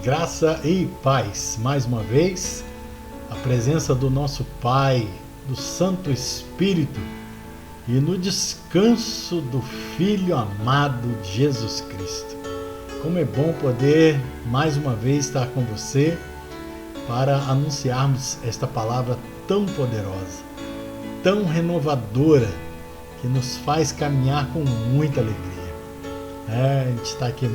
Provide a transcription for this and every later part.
Graça e paz. Mais uma vez, a presença do nosso Pai, do Santo Espírito e no descanso do Filho amado Jesus Cristo. Como é bom poder mais uma vez estar com você para anunciarmos esta palavra tão poderosa, tão renovadora, que nos faz caminhar com muita alegria. A gente está aqui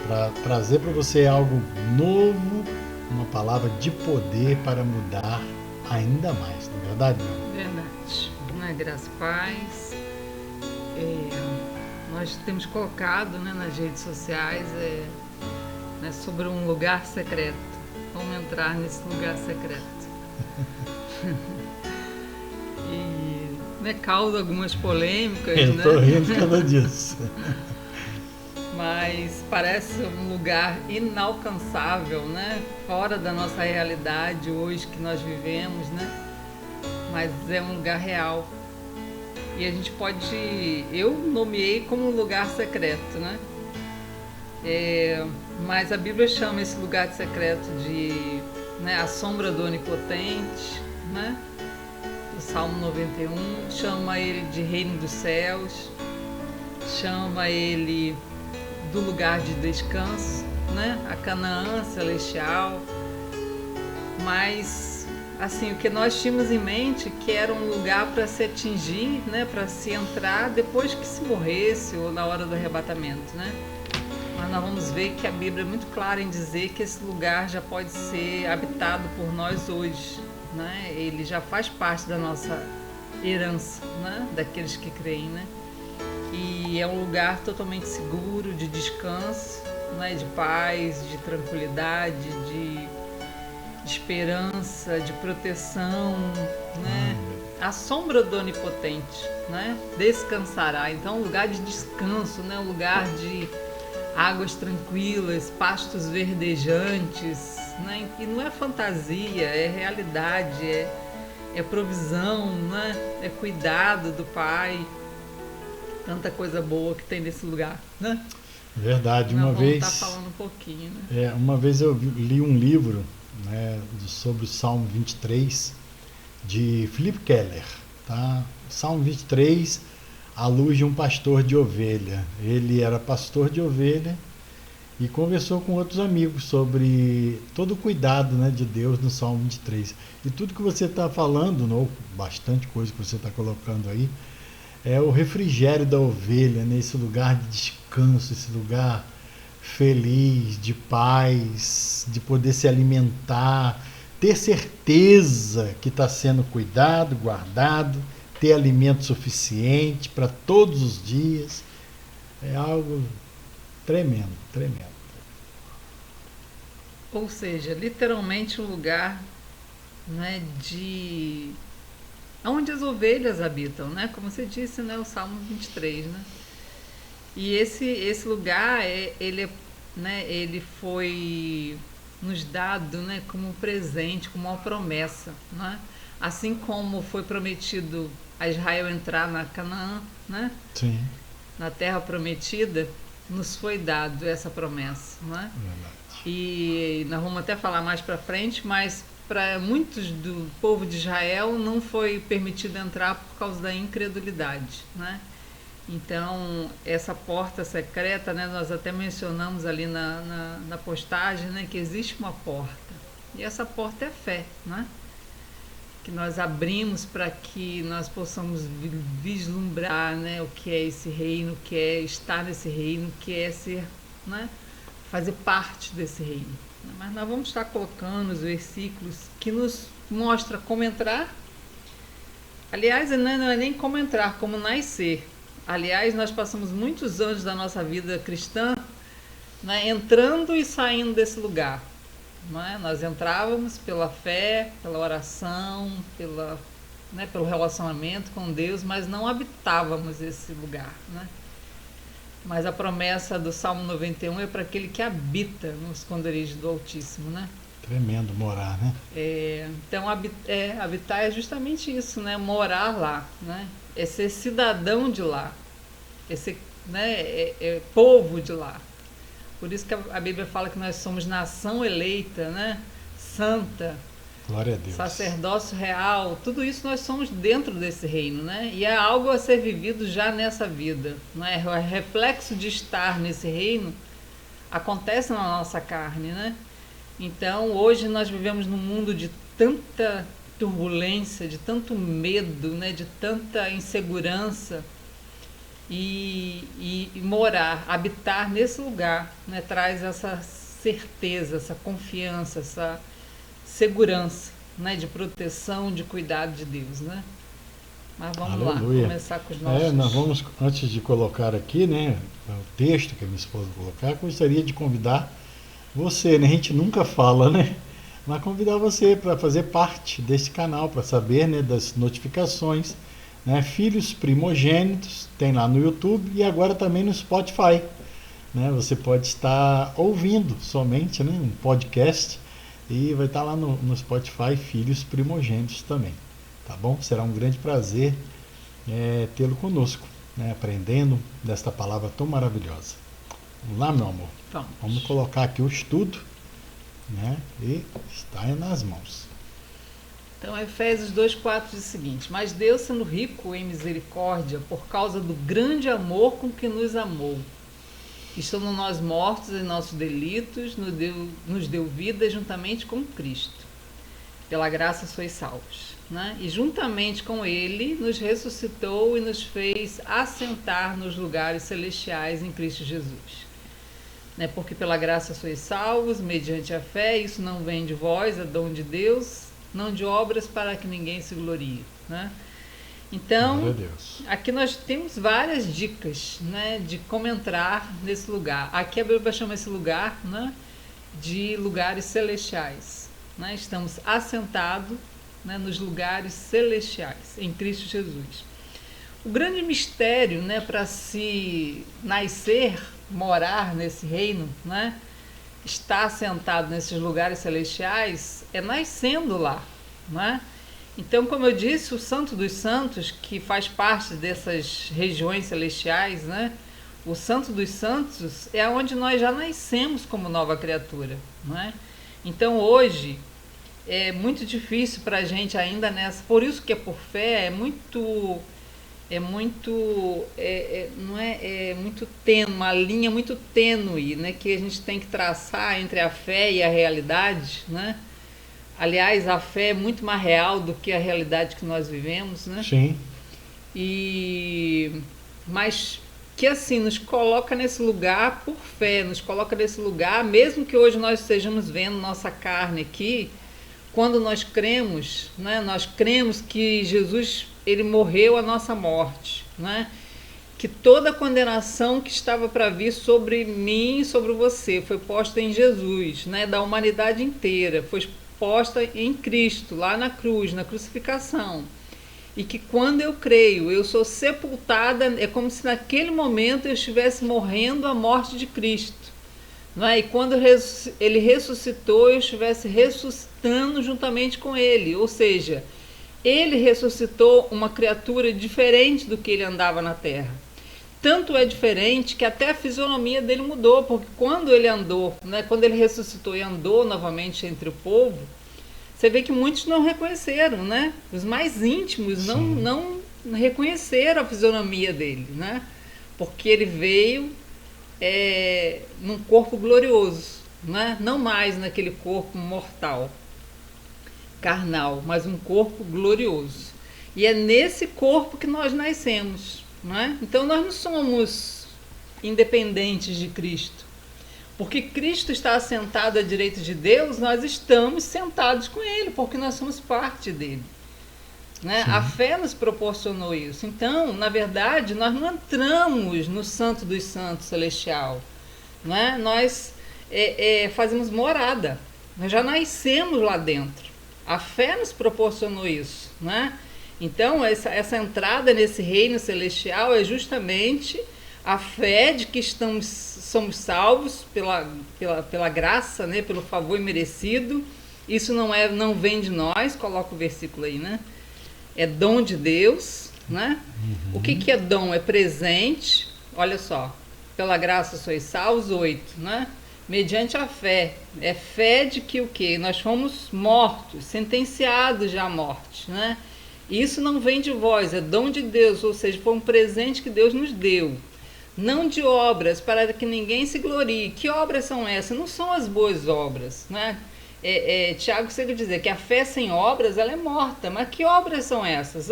para trazer para você algo novo, uma palavra de poder para mudar ainda mais, não é verdade, meu? Verdade. Na graça e paz, nós temos colocado nas redes sociais sobre um lugar secreto. Vamos entrar nesse lugar secreto. E causa algumas polêmicas, Eu estou rindo por causa disso. Mas parece um lugar inalcançável, fora da nossa realidade hoje que nós vivemos, mas é um lugar real. E a gente eu nomeei como um lugar secreto, mas a Bíblia chama esse lugar secreto de a sombra do Onipotente, o Salmo 91, chama ele de Reino dos Céus, chama ele do lugar de descanso, a Canaã celestial. Mas assim, o que nós tínhamos em mente que era um lugar para se atingir, para se entrar depois que se morresse ou na hora do arrebatamento, Mas nós vamos ver que a Bíblia é muito clara em dizer que esse lugar já pode ser habitado por nós hoje, Ele já faz parte da nossa herança, daqueles que creem, E é um lugar totalmente seguro, de descanso, de paz, de tranquilidade, de esperança, de proteção, A sombra do Onipotente, descansará. Então, um lugar de descanso, um lugar de águas tranquilas, pastos verdejantes, E não é fantasia, é realidade, é provisão, É cuidado do Pai. Tanta coisa boa que tem nesse lugar, Verdade. Nós vamos estar falando um pouquinho, Uma vez eu li um livro, sobre o Salmo 23 de Philip Keller, tá? Salmo 23, à luz de um pastor de ovelha. Ele era pastor de ovelha e conversou com outros amigos sobre todo o cuidado, de Deus no Salmo 23. E tudo que você está falando, ou bastante coisa que você está colocando aí, é o refrigério da ovelha, esse lugar de descanso, esse lugar feliz, de paz, de poder se alimentar, ter certeza que está sendo cuidado, guardado, ter alimento suficiente para todos os dias. É algo tremendo, tremendo. Ou seja, literalmente um lugar onde as ovelhas habitam, como você disse, o Salmo 23, E esse lugar, ele foi nos dado, como um presente, como uma promessa, Assim como foi prometido a Israel entrar na Canaã, Sim. Na terra prometida, nos foi dado essa promessa, Verdade. E nós vamos até falar mais para frente, mas para muitos do povo de Israel não foi permitido entrar por causa da incredulidade, Então, essa porta secreta, nós até mencionamos ali na postagem, que existe uma porta. E essa porta é fé, Que nós abrimos para que nós possamos vislumbrar, o que é esse reino, o que é estar nesse reino, o que é ser, fazer parte desse reino. Mas nós vamos estar colocando os versículos que nos mostra como entrar. Aliás, não é nem como entrar, como nascer. Aliás, nós passamos muitos anos da nossa vida cristã entrando e saindo desse lugar. Nós entrávamos pela fé, pela oração, pelo relacionamento com Deus, mas não habitávamos esse lugar. Mas a promessa do Salmo 91 é para aquele que habita nos esconderijos do Altíssimo, Tremendo morar, Então, habitar é justamente isso, morar lá, É ser cidadão de lá, é ser povo de lá. Por isso que a Bíblia fala que nós somos nação eleita, né? Santa, Glória a Deus. sacerdócio real, tudo isso nós somos dentro desse reino, né? E é algo a ser vivido já nessa vida, né? O reflexo de estar nesse reino acontece na nossa carne, né? Então, hoje nós vivemos num mundo de tanta turbulência, de tanto medo, né? De tanta insegurança. E morar, habitar nesse lugar, né? Traz essa certeza, essa confiança, essa segurança, né? De proteção, de cuidado de Deus, né? Mas vamos Aleluia. lá, começar com os nossos... Nós vamos, antes de colocar aqui, né, o texto que a minha esposa colocar, gostaria de convidar você, né, a gente nunca fala, né, mas convidar você para fazer parte desse canal, para saber, né, das notificações, né, Filhos Primogênitos, tem lá no YouTube e agora também no Spotify, né, você pode estar ouvindo somente, né, um podcast e vai estar lá no Spotify Filhos Primogênitos também. Tá bom? Será um grande prazer tê-lo conosco, né? Aprendendo desta palavra tão maravilhosa. Vamos lá, meu amor? Vamos colocar aqui o estudo, né? E está nas mãos. Então, Efésios 2,4 diz o seguinte: Mas Deus, sendo rico em misericórdia, por causa do grande amor com que nos amou, estando nós mortos em nossos delitos, nos deu vida juntamente com Cristo. Pela graça sois salvos. Né? E juntamente com Ele nos ressuscitou e nos fez assentar nos lugares celestiais em Cristo Jesus. Né? Porque pela graça sois salvos, mediante a fé, isso não vem de vós, é dom de Deus, não de obras para que ninguém se glorie. Né? Então, aqui nós temos várias dicas, né, de como entrar nesse lugar. Aqui a Bíblia chama esse lugar, né, de lugares celestiais. Né? Estamos assentados, né, nos lugares celestiais, em Cristo Jesus. O grande mistério, né, para se nascer, morar nesse reino, né, estar assentado nesses lugares celestiais, é nascendo lá. Né? Então, como eu disse, o Santo dos Santos, que faz parte dessas regiões celestiais, né, o Santo dos Santos é onde nós já nascemos como nova criatura. Né? Então, hoje, é muito difícil para a gente ainda nessa, por isso que é por fé, é muito tênue, uma linha muito tênue, né, que a gente tem que traçar entre a fé e a realidade, né? Aliás, a fé é muito mais real do que a realidade que nós vivemos, né? Sim. Mas que assim nos coloca nesse lugar por fé, nos coloca nesse lugar, mesmo que hoje nós estejamos vendo nossa carne aqui. Quando nós cremos, né, nós cremos que Jesus, ele morreu a nossa morte, né? Que toda a condenação que estava para vir sobre mim e sobre você foi posta em Jesus, né, da humanidade inteira, foi posta em Cristo, lá na cruz, na crucificação. E que quando eu creio, eu sou sepultada, é como se naquele momento eu estivesse morrendo a morte de Cristo. Não é? E quando ele ressuscitou, eu estivesse ressuscitando juntamente com ele. Ou seja, ele ressuscitou uma criatura diferente do que ele andava na terra. Tanto é diferente que até a fisionomia dele mudou, porque quando ele andou, né, quando ele ressuscitou e andou novamente entre o povo, você vê que muitos não reconheceram, né? Os mais íntimos não reconheceram a fisionomia dele, né? Porque ele veio num corpo glorioso, né? Não mais naquele corpo mortal, carnal, mas um corpo glorioso. E é nesse corpo que nós nascemos, né? Então nós não somos independentes de Cristo. Porque Cristo está assentado à direita de Deus, nós estamos sentados com Ele, porque nós somos parte dele. Né? A fé nos proporcionou isso. Então, na verdade, nós não entramos no Santo dos Santos celestial. Né? Nós fazemos morada. Nós já nascemos lá dentro. A fé nos proporcionou isso. Né? Então, essa entrada nesse reino celestial é justamente a fé de que somos salvos pela graça, né? Pelo favor imerecido. Isso não vem de nós, coloca o versículo aí, né? É dom de Deus, né? O que é dom? É presente, olha só, pela graça sois salvos, 8, né? Mediante a fé. É fé de que o quê? Nós fomos mortos, sentenciados já à morte, né? Isso não vem de vós, é dom de Deus, ou seja, foi um presente que Deus nos deu. Não de obras, para que ninguém se glorie. Que obras são essas? Não são as boas obras, né? Tiago consegue dizer que a fé sem obras, ela é morta. Mas que obras são essas?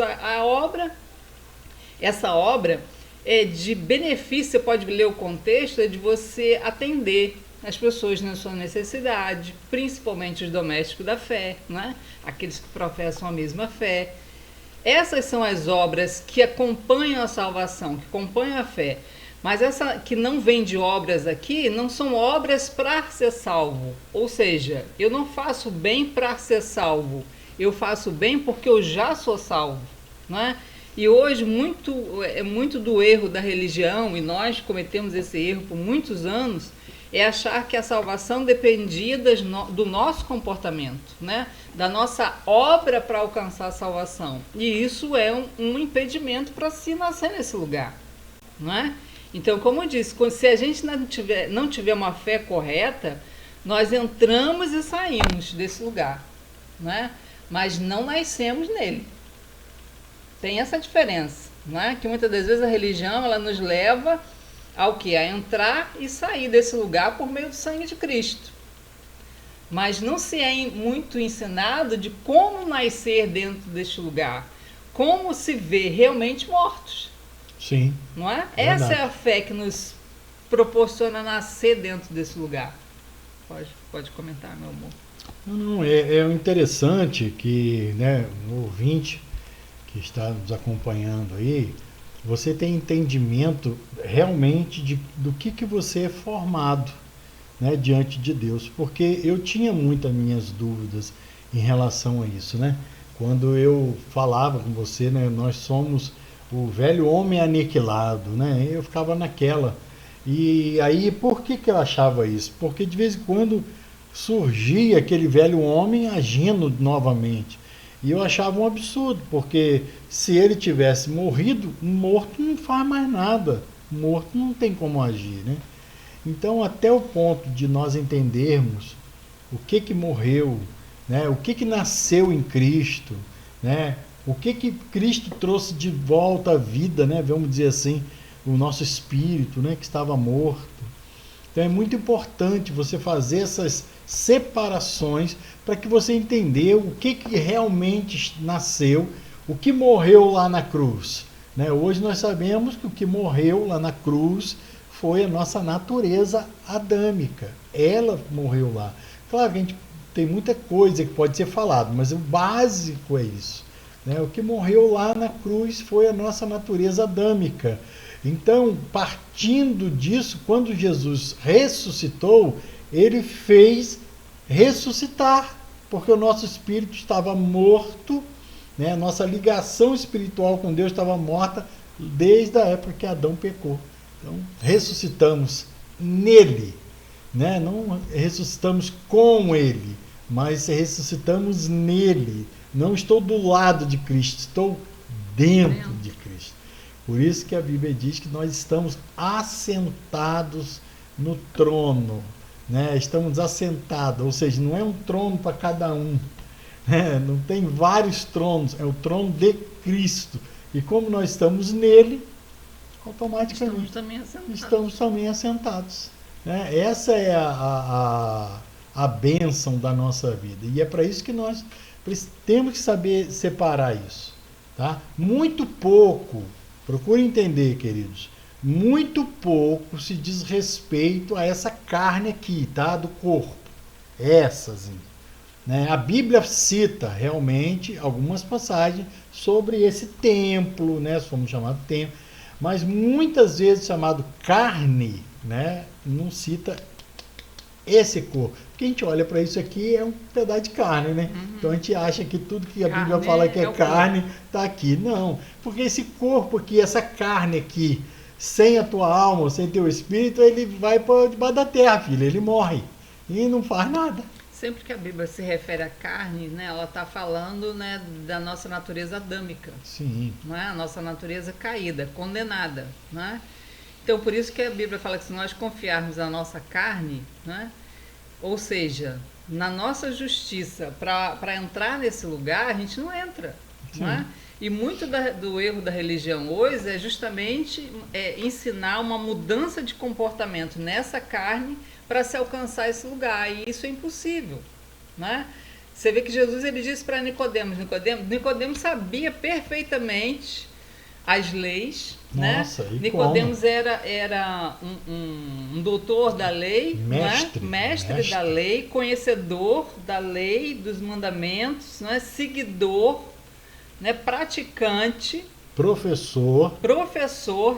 Essa obra é de benefício, você pode ler o contexto, é de você atender as pessoas na sua necessidade, principalmente os domésticos da fé, né? Aqueles que professam a mesma fé. Essas são as obras que acompanham a salvação, que acompanham a fé. Mas essa que não vem de obras aqui, não são obras para ser salvo. Ou seja, eu não faço bem para ser salvo. Eu faço bem porque eu já sou salvo, né? E hoje muito do erro da religião, e nós cometemos esse erro por muitos anos, é achar que a salvação dependia do nosso comportamento, né? Da nossa obra para alcançar a salvação. E isso é um impedimento para se nascer nesse lugar, não é? Então, como eu disse, se a gente não tiver uma fé correta, nós entramos e saímos desse lugar, né? Mas não nascemos nele. Tem essa diferença, né? Que muitas das vezes a religião ela nos leva ao que? A entrar e sair desse lugar por meio do sangue de Cristo. Mas não se é muito ensinado de como nascer dentro deste lugar, como se ver realmente mortos. Sim. Não é? Verdade. Essa é a fé que nos proporciona nascer dentro desse lugar. Pode comentar, meu amor. Não, é interessante que, né, o ouvinte que está nos acompanhando aí, você tem entendimento realmente do que você é formado, né, diante de Deus. Porque eu tinha muitas minhas dúvidas em relação a isso, né? Quando eu falava com você, né, nós somos o velho homem aniquilado, né? Eu ficava naquela. E aí, por que eu achava isso? Porque de vez em quando surgia aquele velho homem agindo novamente. E eu achava um absurdo, porque se ele tivesse morrido, morto não faz mais nada. Morto não tem como agir, né? Então, até o ponto de nós entendermos o que morreu, né? O que nasceu em Cristo, né? O que Cristo trouxe de volta à vida, né? Vamos dizer assim, o nosso espírito, né? Que estava morto. Então é muito importante você fazer essas separações para que você entenda o que realmente nasceu, o que morreu lá na cruz, né? Hoje nós sabemos que o que morreu lá na cruz foi a nossa natureza adâmica. Ela morreu lá. Claro que a gente tem muita coisa que pode ser falado, mas o básico é isso, né? O que morreu lá na cruz foi a nossa natureza adâmica. Então, partindo disso, quando Jesus ressuscitou, ele fez ressuscitar, porque o nosso espírito estava morto, né? A nossa ligação espiritual com Deus estava morta desde a época que Adão pecou. Então, ressuscitamos nele, né? Não ressuscitamos com ele, mas ressuscitamos nele. Não estou do lado de Cristo, estou dentro de Cristo. Por isso que a Bíblia diz que nós estamos assentados no trono, né? Estamos assentados, ou seja, não é um trono para cada um, né? Não tem vários tronos, é o trono de Cristo. E como nós estamos nele, automaticamente estamos também assentados, né? Essa é a bênção da nossa vida. E é para isso que nós temos que saber separar isso, tá? Muito pouco, procure entender, queridos, muito pouco se diz respeito a essa carne aqui, tá? Do corpo. Essas, né? A Bíblia cita realmente algumas passagens sobre esse templo, né? Somos chamados templo, mas muitas vezes chamado carne, né? Não cita esse corpo. Porque a gente olha para isso aqui, é um pedaço de carne, né? Uhum. Então a gente acha que tudo que a Bíblia fala que é carne, está aqui. Não, porque esse corpo aqui, essa carne aqui, sem a tua alma, sem teu espírito, ele vai para debaixo da terra, filho. Ele morre e não faz nada. Sempre que a Bíblia se refere à carne, né, ela está falando, né, da nossa natureza adâmica. Sim. Não é? A nossa natureza caída, condenada. Né? Então, por isso que a Bíblia fala que se nós confiarmos na nossa carne, né, ou seja, na nossa justiça, para entrar nesse lugar, a gente não entra. Não é? E muito do erro da religião hoje é justamente ensinar uma mudança de comportamento nessa carne para se alcançar esse lugar. E isso é impossível. Né? Você vê que Jesus ele disse para Nicodemos sabia perfeitamente as leis. Nossa, né? Nicodemos era um doutor da lei, mestre da lei, conhecedor da lei, dos mandamentos, né? Seguidor, né? Praticante, professor,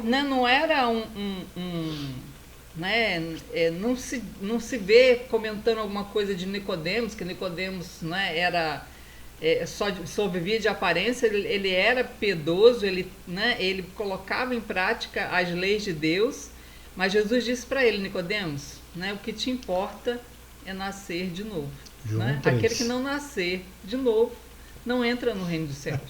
né? Não era né? Não se vê comentando alguma coisa de Nicodemos, que Nicodemos, né? Era só vivia de aparência. Ele era piedoso, né? Ele colocava em prática as leis de Deus, mas Jesus disse para ele: Nicodemos, né? O que te importa é nascer de novo. Né? Aquele que não nascer de novo não entra no reino dos céus.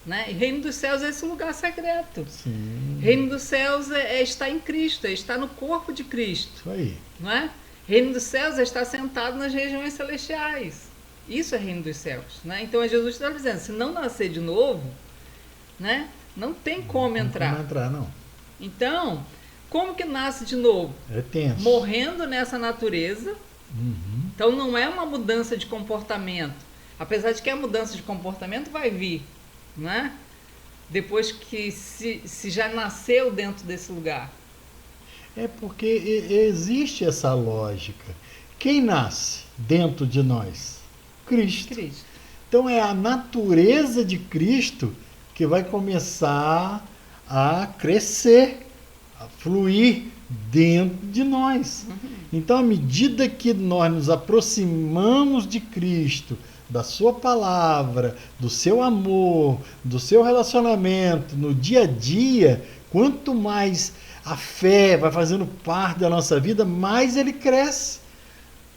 Né? E reino dos céus é esse lugar secreto. Sim. Reino dos céus é estar em Cristo, é estar no corpo de Cristo. Isso aí. Não é? Reino dos céus é estar sentado nas regiões celestiais. Isso é reino dos céus. Né? Então Jesus está dizendo: se não nascer de novo, né, não tem como entrar. Não tem como entrar, não. Então, como que nasce de novo? É tenso. Morrendo nessa natureza. Então não é uma mudança de comportamento. Apesar de que a mudança de comportamento vai vir, né? Depois que se já nasceu dentro desse lugar. É porque existe essa lógica. Quem nasce dentro de nós? Cristo. Então é a natureza de Cristo que vai começar a crescer, a fluir dentro de nós. Então, à medida que nós nos aproximamos de Cristo, da sua palavra, do seu amor, do seu relacionamento, no dia a dia, quanto mais a fé vai fazendo parte da nossa vida, mais ele cresce,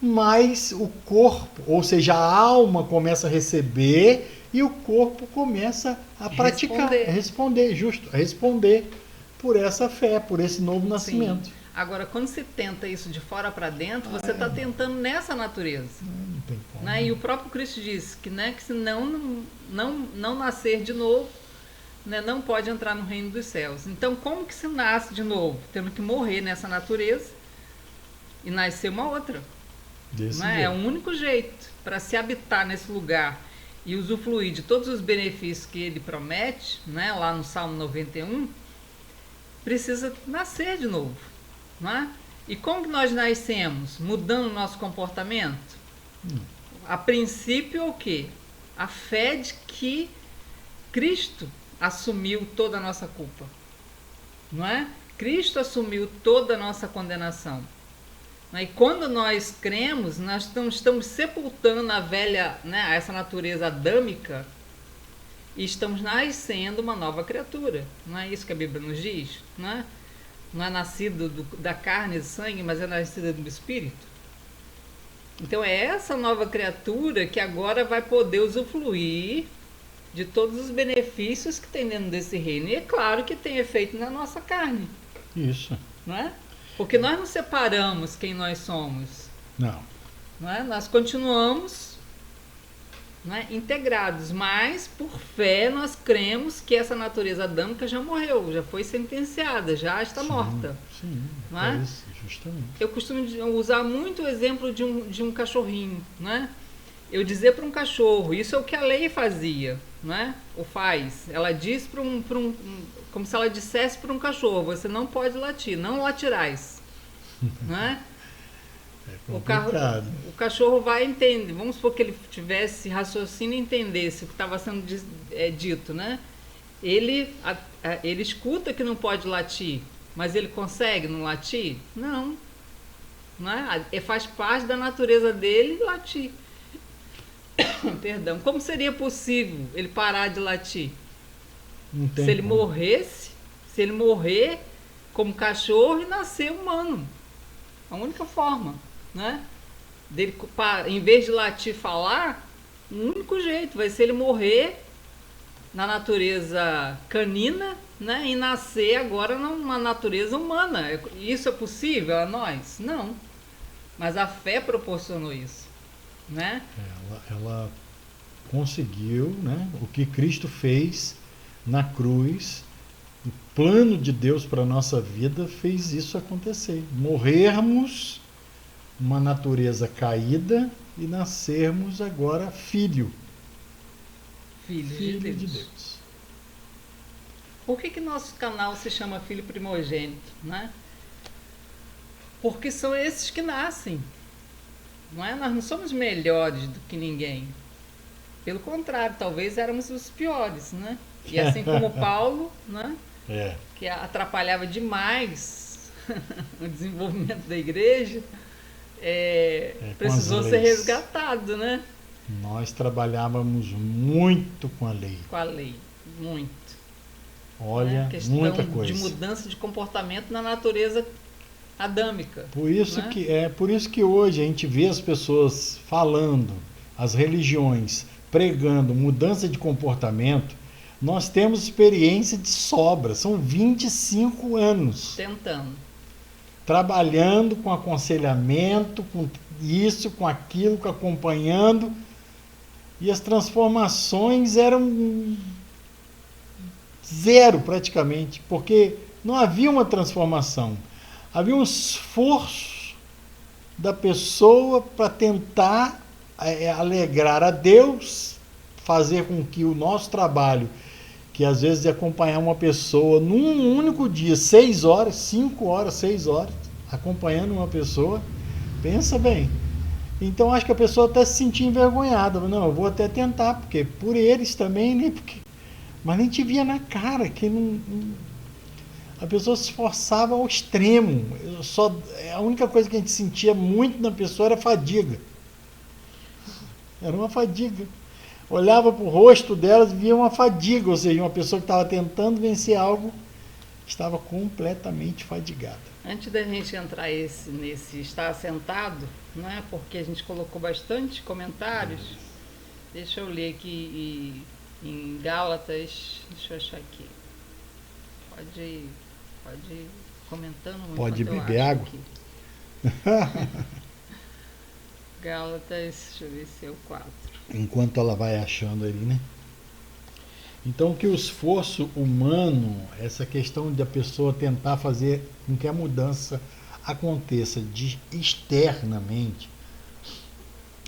mais o corpo, ou seja, a alma começa a receber e o corpo começa a praticar, responder por essa fé, por esse novo nascimento. Sim. Agora, quando se tenta isso de fora para dentro, você está tentando nessa natureza. Não tem como. Né? E o próprio Cristo disse que, né, que se não nascer de novo, né, não pode entrar no reino dos céus. Então, como que se nasce de novo? Temos que morrer nessa natureza e nascer uma outra. Né? É o único jeito para se habitar nesse lugar e usufruir de todos os benefícios que ele promete, né, lá no Salmo 91, precisa nascer de novo. Né? E como que nós nascemos? Mudando o nosso comportamento? A princípio, o quê? A fé de que Cristo assumiu toda a nossa culpa. Não é? Cristo assumiu toda a nossa condenação. E quando nós cremos, nós estamos sepultando a velha, né, essa natureza adâmica, e estamos nascendo uma nova criatura. Não é isso que a Bíblia nos diz? Não é nascido da carne e do sangue, mas é nascido do Espírito. Então é essa nova criatura que agora vai poder usufruir de todos os benefícios que tem dentro desse reino. E é claro que tem efeito na nossa carne. Isso. Não é? Porque nós não separamos quem nós somos. Não. Não é? Nós continuamos, não é, integrados, mas por fé nós cremos que essa natureza adâmica já morreu, já foi sentenciada, já está morta. Sim, não é? Isso, justamente. Eu costumo usar muito o exemplo de um cachorrinho, né? Eu dizer para um cachorro, isso é o que a lei fazia, né? Ou faz. Ela diz como se ela dissesse para um cachorro: você não pode latir, não latirás, né? É complicado. O cachorro vai entender. Vamos supor que ele tivesse raciocínio e entendesse o que estava sendo dito, né? Ele escuta que não pode latir, mas ele consegue não latir? Não. Não é? Faz parte da natureza dele latir. Perdão. Como seria possível ele parar de latir? Não tem se ele como. morresse, se ele morrer como cachorro e nascer humano. A única forma, né? Dele, em vez de latir, falar, o único jeito vai ser ele morrer na natureza canina, né, e nascer agora numa natureza humana. Isso é possível a nós? Não. Mas a fé proporcionou isso, né? Ela conseguiu, né, o que Cristo fez na cruz. O plano de Deus para a nossa vida fez isso acontecer. Morrermos uma natureza caída e nascermos agora filho Filho de Deus. Por que nosso canal se chama Filho Primogênito, né? Porque são esses que nascem, não é? Nós não somos melhores do que ninguém. Pelo contrário, talvez éramos os piores, né? E assim como Paulo, né? Que atrapalhava demais o desenvolvimento da igreja, precisou ser resgatado, né? Nós trabalhávamos muito com a lei. Com a lei, muito. Olha, muita coisa. De mudança de comportamento na natureza adâmica. Por isso que hoje a gente vê as pessoas falando, as religiões pregando mudança de comportamento. Nós temos experiência de sobra, são 25 anos. Tentando. Trabalhando com aconselhamento, com isso, com aquilo, acompanhando. E as transformações eram zero praticamente, porque não havia uma transformação. Havia um esforço da pessoa para tentar alegrar a Deus, fazer com que o nosso trabalho, que às vezes é acompanhar uma pessoa num único dia, 6 horas, 5 horas, 6 horas, acompanhando uma pessoa, pensa bem. Então acho que a pessoa até se sentia envergonhada. Não, eu vou até tentar, porque por eles também, né? Mas nem te via na cara, que não, a pessoa se esforçava ao extremo. A única coisa que a gente sentia muito na pessoa era fadiga. Era uma fadiga. Olhava para o rosto delas e via uma fadiga, ou seja, uma pessoa que estava tentando vencer algo, estava completamente fadigada. Antes da gente entrar nesse estar sentado, né, porque a gente colocou bastante comentários, deixa eu ler aqui em Gálatas, deixa eu achar aqui. Pode ir comentando. Pode beber água. Gálatas, deixa eu ver se é o 4. Enquanto ela vai achando ali, né? Então, que o esforço humano, essa questão da pessoa tentar fazer com que a mudança aconteça externamente,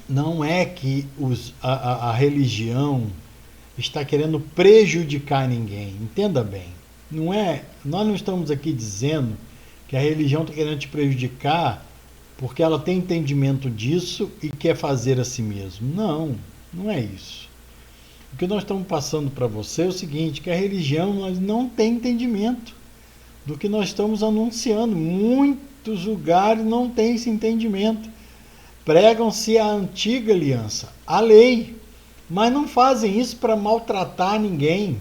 não é que a religião está querendo prejudicar ninguém. Entenda bem. Nós não estamos aqui dizendo que a religião está querendo te prejudicar porque ela tem entendimento disso e quer fazer a si mesmo. Não é isso. O que nós estamos passando para você é o seguinte, que a religião nós não tem entendimento do que nós estamos anunciando. Muitos lugares não têm esse entendimento. Pregam-se a antiga aliança, a lei, mas não fazem isso para maltratar ninguém,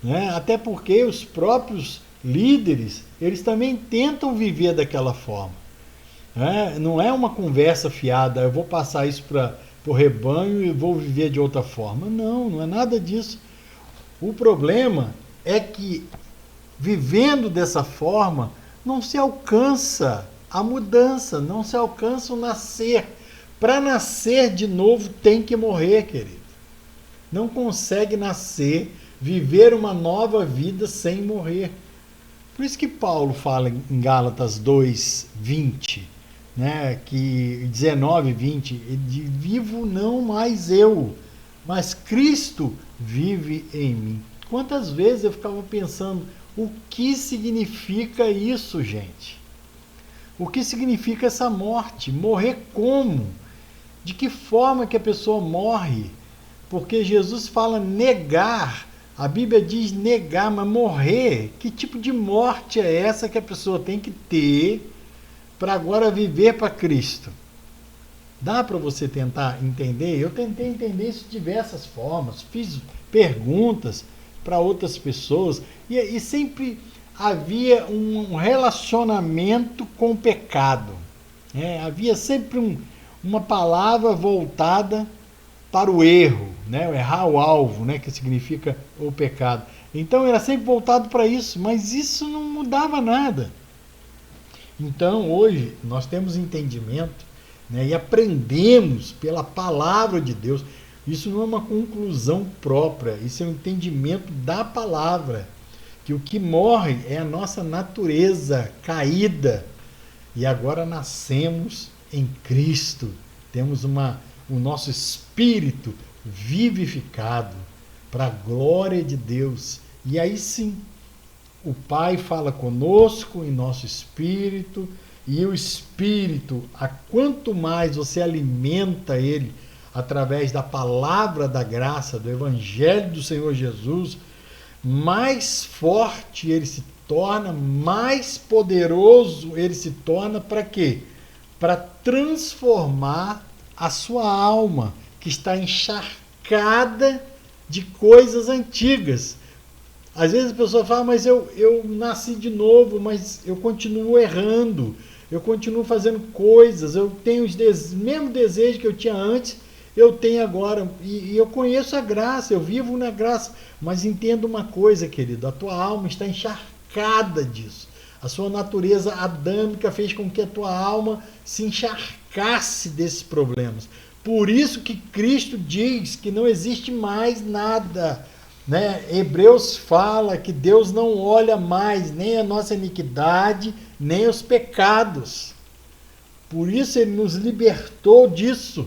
né? Até porque os próprios líderes, eles também tentam viver daquela forma. Não é uma conversa fiada, eu vou passar isso para o rebanho e vou viver de outra forma. Não é nada disso. O problema é que, vivendo dessa forma, não se alcança a mudança, não se alcança o nascer. Para nascer de novo tem que morrer, querido. Não consegue nascer, viver uma nova vida sem morrer. Por isso que Paulo fala em Gálatas 2:20, né, que 19:20, vivo não mais eu, mas Cristo vive em mim. Quantas vezes eu ficava pensando, o que significa isso, gente? O que significa essa morte? Morrer como? De que forma que a pessoa morre? Porque Jesus fala negar, a Bíblia diz negar, mas morrer, que tipo de morte é essa que a pessoa tem que ter para agora viver para Cristo? Dá para você tentar entender? Eu tentei entender isso de diversas formas, fiz perguntas para outras pessoas e sempre havia um relacionamento com o pecado. Havia sempre uma palavra voltada para o erro, né? Errar o alvo, né? Que significa o pecado. Então era sempre voltado para isso, mas isso não mudava nada. Então hoje nós temos entendimento, né? E aprendemos pela palavra de Deus. Isso não é uma conclusão própria, isso é um entendimento da palavra. Que o que morre é a nossa natureza caída. E agora nascemos em Cristo. Temos o nosso espírito vivificado para a glória de Deus. E aí sim, o Pai fala conosco em nosso espírito, e o espírito, a quanto mais você alimenta ele através da palavra da graça, do evangelho do Senhor Jesus, mais forte ele se torna, mais poderoso ele se torna para quê? Para transformar a sua alma, que está encharcada de coisas antigas. Às vezes a pessoa fala, mas eu nasci de novo, mas eu continuo errando, eu continuo fazendo coisas, eu tenho os mesmos desejos que eu tinha antes, eu tenho agora, e eu conheço a graça, eu vivo na graça, mas entenda uma coisa, querido, a tua alma está encharcada disso. A sua natureza adâmica fez com que a tua alma se encharcasse desses problemas. Por isso que Cristo diz que não existe mais nada, né? Hebreus fala que Deus não olha mais nem a nossa iniquidade, nem os pecados. Por isso ele nos libertou disso,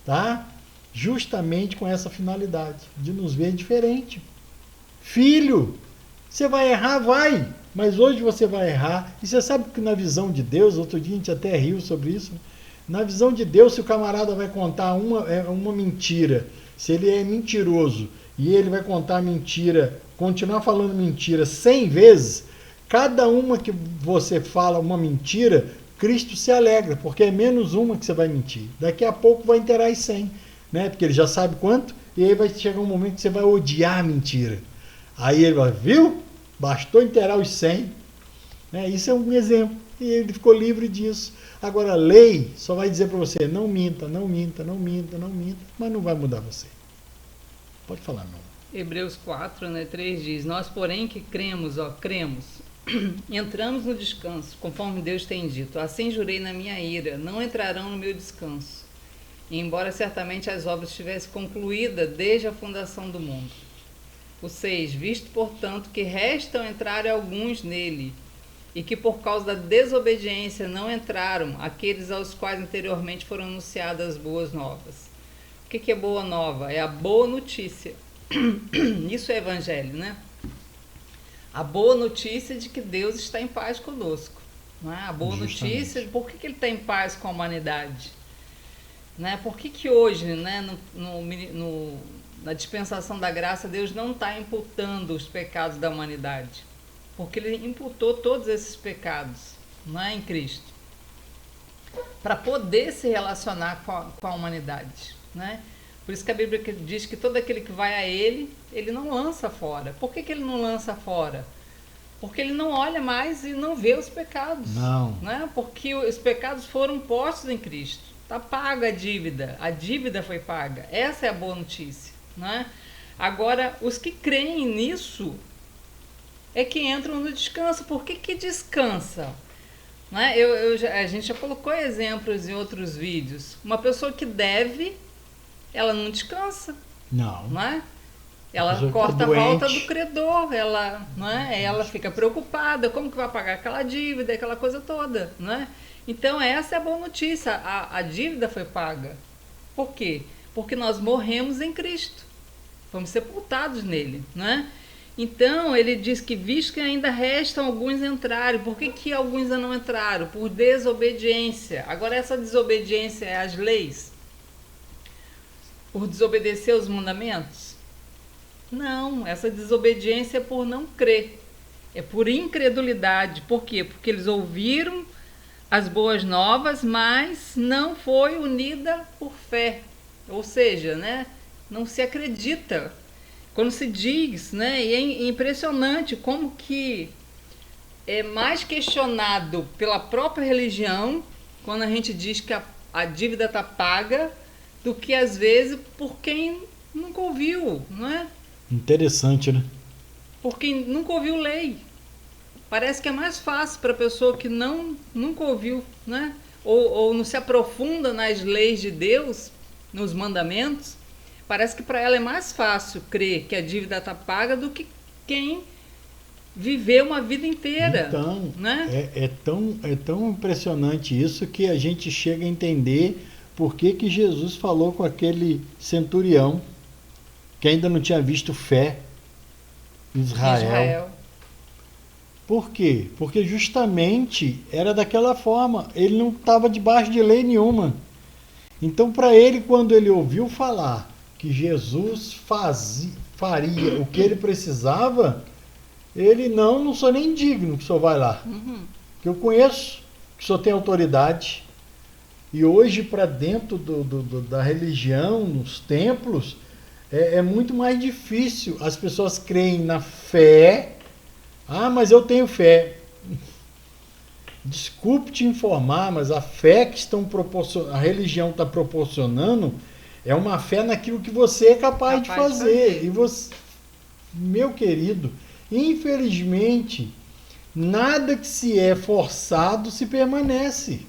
tá? Justamente com essa finalidade, de nos ver diferente. Filho, você vai errar? Vai! Mas hoje você vai errar. E você sabe que na visão de Deus, outro dia a gente até riu sobre isso, na visão de Deus, se o camarada vai contar uma mentira, se ele é mentiroso e ele vai contar mentira, continuar falando mentira 100 vezes, cada uma que você fala uma mentira, Cristo se alegra, porque é menos uma que você vai mentir. Daqui a pouco vai inteirar as 100, né? Porque ele já sabe quanto, e aí vai chegar um momento que você vai odiar a mentira. Aí ele vai, viu? Bastou inteirar os 100. Né? Isso é um exemplo. E ele ficou livre disso. Agora, a lei só vai dizer para você, não minta, não minta, não minta, não minta, mas não vai mudar você. Pode falar, não. Hebreus 4, 3 diz, nós porém que cremos, entramos no descanso, conforme Deus tem dito, assim jurei na minha ira, não entrarão no meu descanso, e embora certamente as obras estivessem concluídas desde a fundação do mundo. O 6, visto portanto que restam entrar alguns nele, e que por causa da desobediência não entraram aqueles aos quais anteriormente foram anunciadas as boas novas. O que é boa nova? É a boa notícia. Isso é evangelho, né? A boa notícia de que Deus está em paz conosco. Não é? A boa notícia de por que ele está em paz com a humanidade. Né? Por que hoje, né, na dispensação da graça, Deus não está imputando os pecados da humanidade? Porque ele imputou todos esses pecados, não é, em Cristo, para poder se relacionar com a humanidade, né? Por isso que a Bíblia diz que todo aquele que vai a ele não lança fora. Por que ele não lança fora? Porque ele não olha mais e não vê os pecados. Não. Né? Porque os pecados foram postos em Cristo. Está paga a dívida foi paga. Essa é a boa notícia. Né? Agora, os que creem nisso é que entram no descanso. Por que descansa? Né? A gente já colocou exemplos em outros vídeos. Uma pessoa que deve, ela não descansa. Não é? Ela corta a volta do credor, ela fica preocupada, como que vai pagar aquela dívida, aquela coisa toda. Né? Então essa é a boa notícia, a dívida foi paga. Por quê? Porque nós morremos em Cristo, fomos sepultados nele. Né? Então ele diz que visto que ainda restam alguns entrarem, por que alguns ainda não entraram? Por desobediência. Agora essa desobediência é às leis? Por desobedecer os mandamentos? Não, essa desobediência é por não crer. É por incredulidade. Por quê? Porque eles ouviram as boas novas, mas não foi unida por fé. Ou seja, né, não se acredita. Quando se diz, né, e é impressionante como que é mais questionado pela própria religião, quando a gente diz que a dívida está paga, do que às vezes por quem nunca ouviu, não é? Interessante, né? Por quem nunca ouviu lei. Parece que é mais fácil para a pessoa que nunca ouviu, né? Ou não se aprofunda nas leis de Deus, nos mandamentos. Parece que para ela é mais fácil crer que a dívida está paga do que quem viveu uma vida inteira. Então, né? é tão impressionante isso que a gente chega a entender por que Jesus falou com aquele centurião que ainda não tinha visto fé em Israel. Por quê? Porque justamente era daquela forma. Ele não estava debaixo de lei nenhuma. Então, para ele, quando ele ouviu falar que Jesus faria o que ele precisava, ele não sou nem digno que o senhor vai lá. Que eu conheço, que o senhor tem autoridade. E hoje, para dentro da religião, nos templos, é muito mais difícil. As pessoas creem na fé. Ah, mas eu tenho fé. Desculpe te informar, mas a fé que a religião está proporcionando é uma fé naquilo que você é capaz de fazer. E você, meu querido, infelizmente, nada que se é forçado se permanece.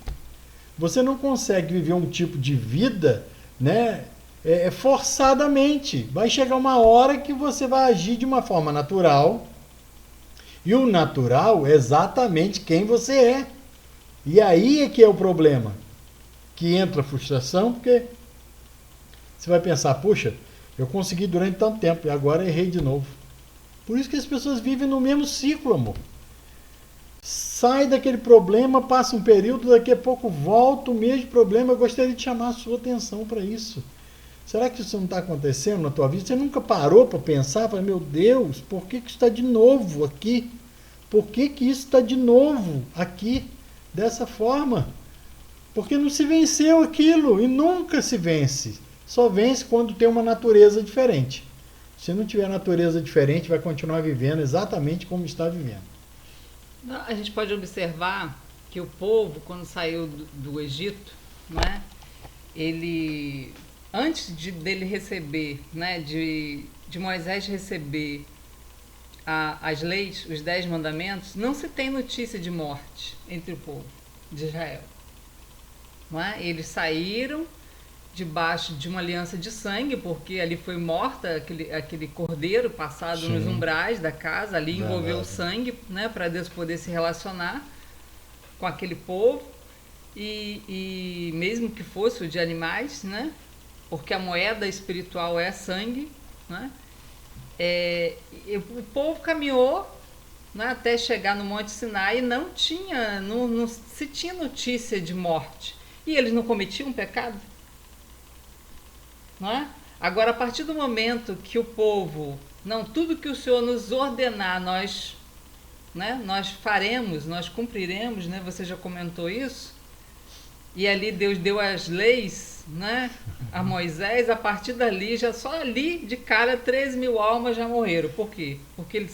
Você não consegue viver um tipo de vida, né, forçadamente. Vai chegar uma hora que você vai agir de uma forma natural. E o natural é exatamente quem você é. E aí é que é o problema. Que entra a frustração, porque você vai pensar, puxa, eu consegui durante tanto tempo e agora errei de novo. Por isso que as pessoas vivem no mesmo ciclo, amor. Sai daquele problema, passa um período, daqui a pouco volta o mesmo problema. Eu gostaria de chamar a sua atenção para isso. Será que isso não está acontecendo na tua vida? Você nunca parou para pensar? Fala, meu Deus, por que isso está de novo aqui? Por que isso está de novo aqui, dessa forma? Porque não se venceu aquilo e nunca se vence. Só vence quando tem uma natureza diferente. Se não tiver natureza diferente, vai continuar vivendo exatamente como está vivendo. A gente pode observar que o povo, quando saiu do Egito, né, ele, antes dele receber, né, de Moisés receber as leis, os 10 mandamentos, não se tem notícia de morte entre o povo de Israel. Não é? Eles saíram debaixo de uma aliança de sangue, porque ali foi morta aquele cordeiro passado Sim. nos umbrais da casa, ali envolveu o sangue, né, para Deus poder se relacionar com aquele povo, e mesmo que fosse o de animais, né, porque a moeda espiritual é sangue, né, o povo caminhou, né, até chegar no Monte Sinai e não se tinha notícia de morte. E eles não cometiam pecado? Não é? Agora, a partir do momento que o povo, não, tudo que o Senhor nos ordenar, nós faremos, nós cumpriremos, né? Você já comentou isso? E ali Deus deu as leis, né, a Moisés. A partir dali, só ali de cara 13.000 almas já morreram. Por quê? Porque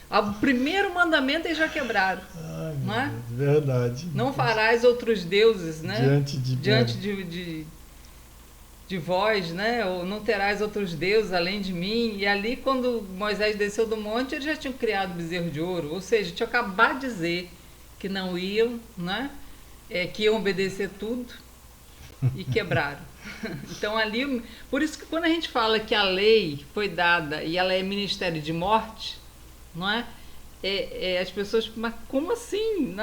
o primeiro mandamento eles já quebraram. Ai, não é? Verdade. Não farás outros deuses, né? Diante de vós, né? Ou não terás outros deuses além de mim. E ali, quando Moisés desceu do monte, eles já tinham criado bezerro de ouro. Ou seja, tinham acabado de dizer que não iam, né? Que iam obedecer tudo e quebraram. Então ali, por isso que quando a gente fala que a lei foi dada e ela é ministério de morte, não é? As pessoas, mas como assim?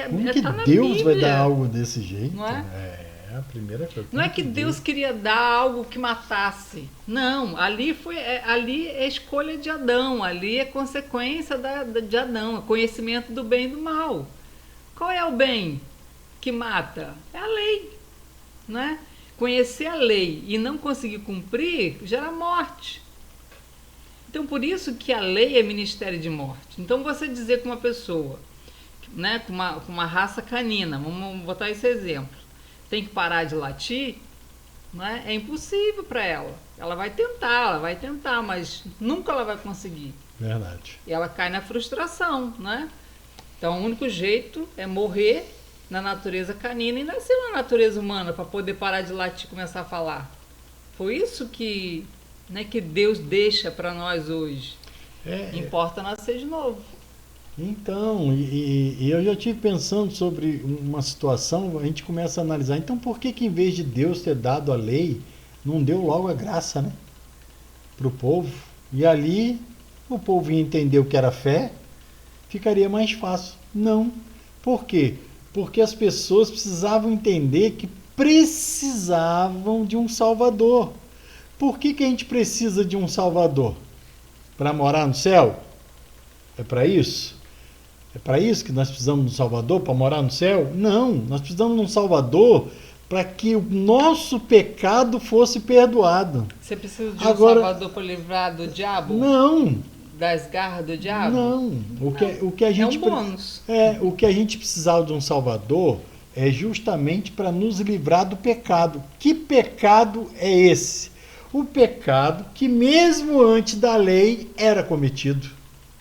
Como que tá na Deus Bíblia. Vai dar algo desse jeito? Não é? A primeira coisa. Não é que Deus queria dar algo que matasse. Não, ali é escolha de Adão, ali é consequência de Adão, é conhecimento do bem e do mal. Qual é o bem que mata? É a lei, né? Conhecer a lei e não conseguir cumprir gera morte. Então, por isso que a lei é ministério de morte. Então, você dizer com uma pessoa, né, com uma raça canina, vamos botar esse exemplo, tem que parar de latir, né, é impossível para ela. Ela vai tentar, mas nunca ela vai conseguir. Verdade. E ela cai na frustração, né? Então, o único jeito é morrer na natureza canina e nasceu na natureza humana para poder parar de latir e começar a falar. Foi isso que, né, que Deus deixa para nós hoje. Importa nascer de novo. Então, e eu já estive pensando sobre uma situação, a gente começa a analisar, então por que em vez de Deus ter dado a lei, não deu logo a graça, né? Para o povo. E ali o povo ia entender o que era fé, ficaria mais fácil. Não. Por quê? Porque as pessoas precisavam entender que precisavam de um Salvador. Por que a gente precisa de um Salvador? Para morar no céu? É para isso? É para isso que nós precisamos de um Salvador? Para morar no céu? Não. Nós precisamos de um Salvador para que o nosso pecado fosse perdoado. Você precisa de um Salvador para livrar do diabo? Não. Das garras do diabo? Não. O que a gente, é um bônus. O que a gente precisava de um Salvador é justamente para nos livrar do pecado. Que pecado é esse? O pecado que mesmo antes da lei era cometido.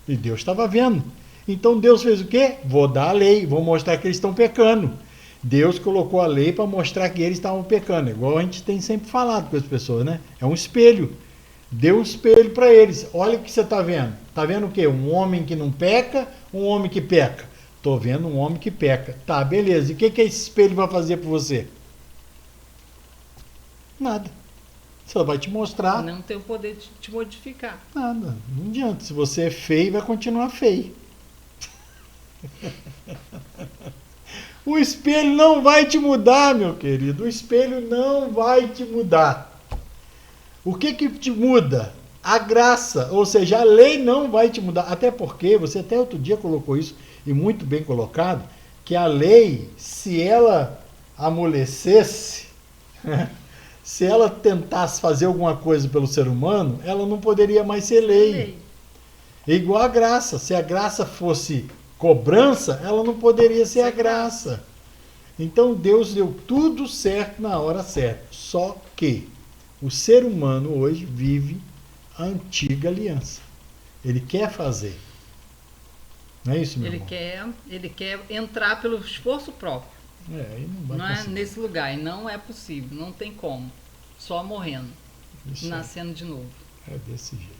E Deus estava vendo. Então Deus fez o quê? Vou dar a lei, vou mostrar que eles estão pecando. Deus colocou a lei para mostrar que eles estavam pecando. Igual a gente tem sempre falado com as pessoas, né? É um espelho. Deu um espelho para eles. Olha o que você está vendo. Está vendo o quê? Um homem que não peca, um homem que peca. Estou vendo um homem que peca. Tá, beleza. E o que esse espelho vai fazer por você? Nada. Só vai te mostrar. Não tem o poder de te modificar. Nada. Não adianta. Se você é feio, vai continuar feio. O espelho não vai te mudar, meu querido. O espelho não vai te mudar. O que te muda? A graça. Ou seja, a lei não vai te mudar. Até porque, você até outro dia colocou isso, e muito bem colocado, que a lei, se ela amolecesse, se ela tentasse fazer alguma coisa pelo ser humano, ela não poderia mais ser lei. É igual a graça. Se a graça fosse cobrança, ela não poderia ser a graça. Então Deus deu tudo certo na hora certa. Só que o ser humano hoje vive a antiga aliança. Ele quer fazer. Não é isso, meu irmão? Ele quer entrar pelo esforço próprio. Aí não vai conseguir. Nesse lugar. E não é possível. Não tem como. Só morrendo. Isso nascendo de novo. É desse jeito.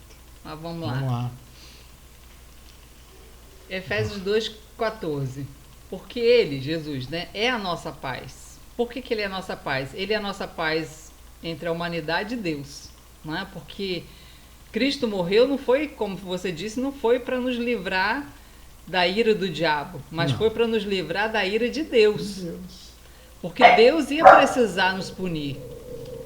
Mas vamos lá. Efésios 2,14. Porque ele, Jesus, né, é a nossa paz. Por que ele é a nossa paz? Ele é a nossa paz entre a humanidade e Deus. Não é? Porque Cristo morreu, não foi, como você disse, não foi para nos livrar da ira do diabo, mas foi para nos livrar da ira de Deus. Porque Deus ia precisar nos punir.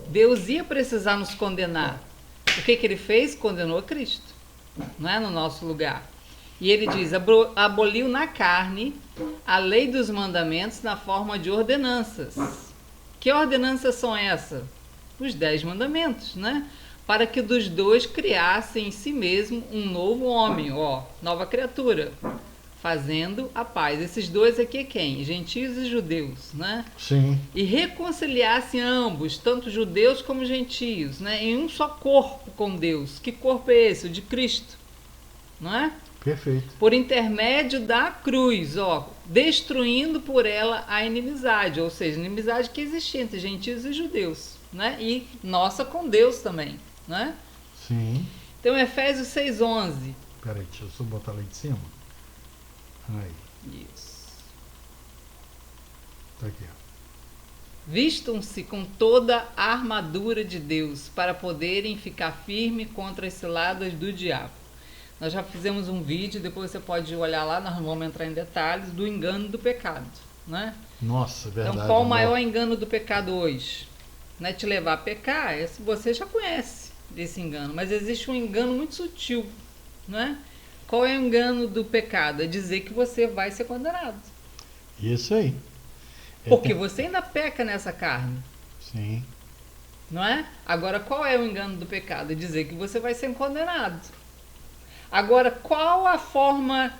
Deus ia precisar nos condenar. O que ele fez? Condenou a Cristo. Não é? No nosso lugar. E ele diz, aboliu na carne a lei dos mandamentos na forma de ordenanças. Que ordenanças são essas? Os 10 mandamentos, né? Para que dos dois criassem em si mesmo um novo homem, nova criatura, fazendo a paz. Esses dois aqui é quem? Gentios e judeus, né? Sim. E reconciliassem ambos, tanto judeus como gentios, né? Em um só corpo com Deus. Que corpo é esse? O de Cristo, não é? Perfeito. Por intermédio da cruz, destruindo por ela a inimizade, ou seja, a inimizade que existia entre gentios e judeus, né? E nossa com Deus também, né? Sim. Então, Efésios 6,11. Peraí, deixa eu só botar lá de cima. Aí. Isso. Tá aqui, Vistam-se com toda a armadura de Deus para poderem ficar firmes contra as ciladas do diabo. Nós já fizemos um vídeo, depois você pode olhar lá, nós vamos entrar em detalhes, do engano do pecado, né? Nossa, verdade. Então, qual o maior engano do pecado hoje? Não é te levar a pecar, você já conhece desse engano, mas existe um engano muito sutil, não é? Qual é o engano do pecado? É dizer que você vai ser condenado. Isso aí. Porque você ainda peca nessa carne. Sim. Não é? Agora, qual é o engano do pecado? É dizer que você vai ser condenado. Agora, qual a forma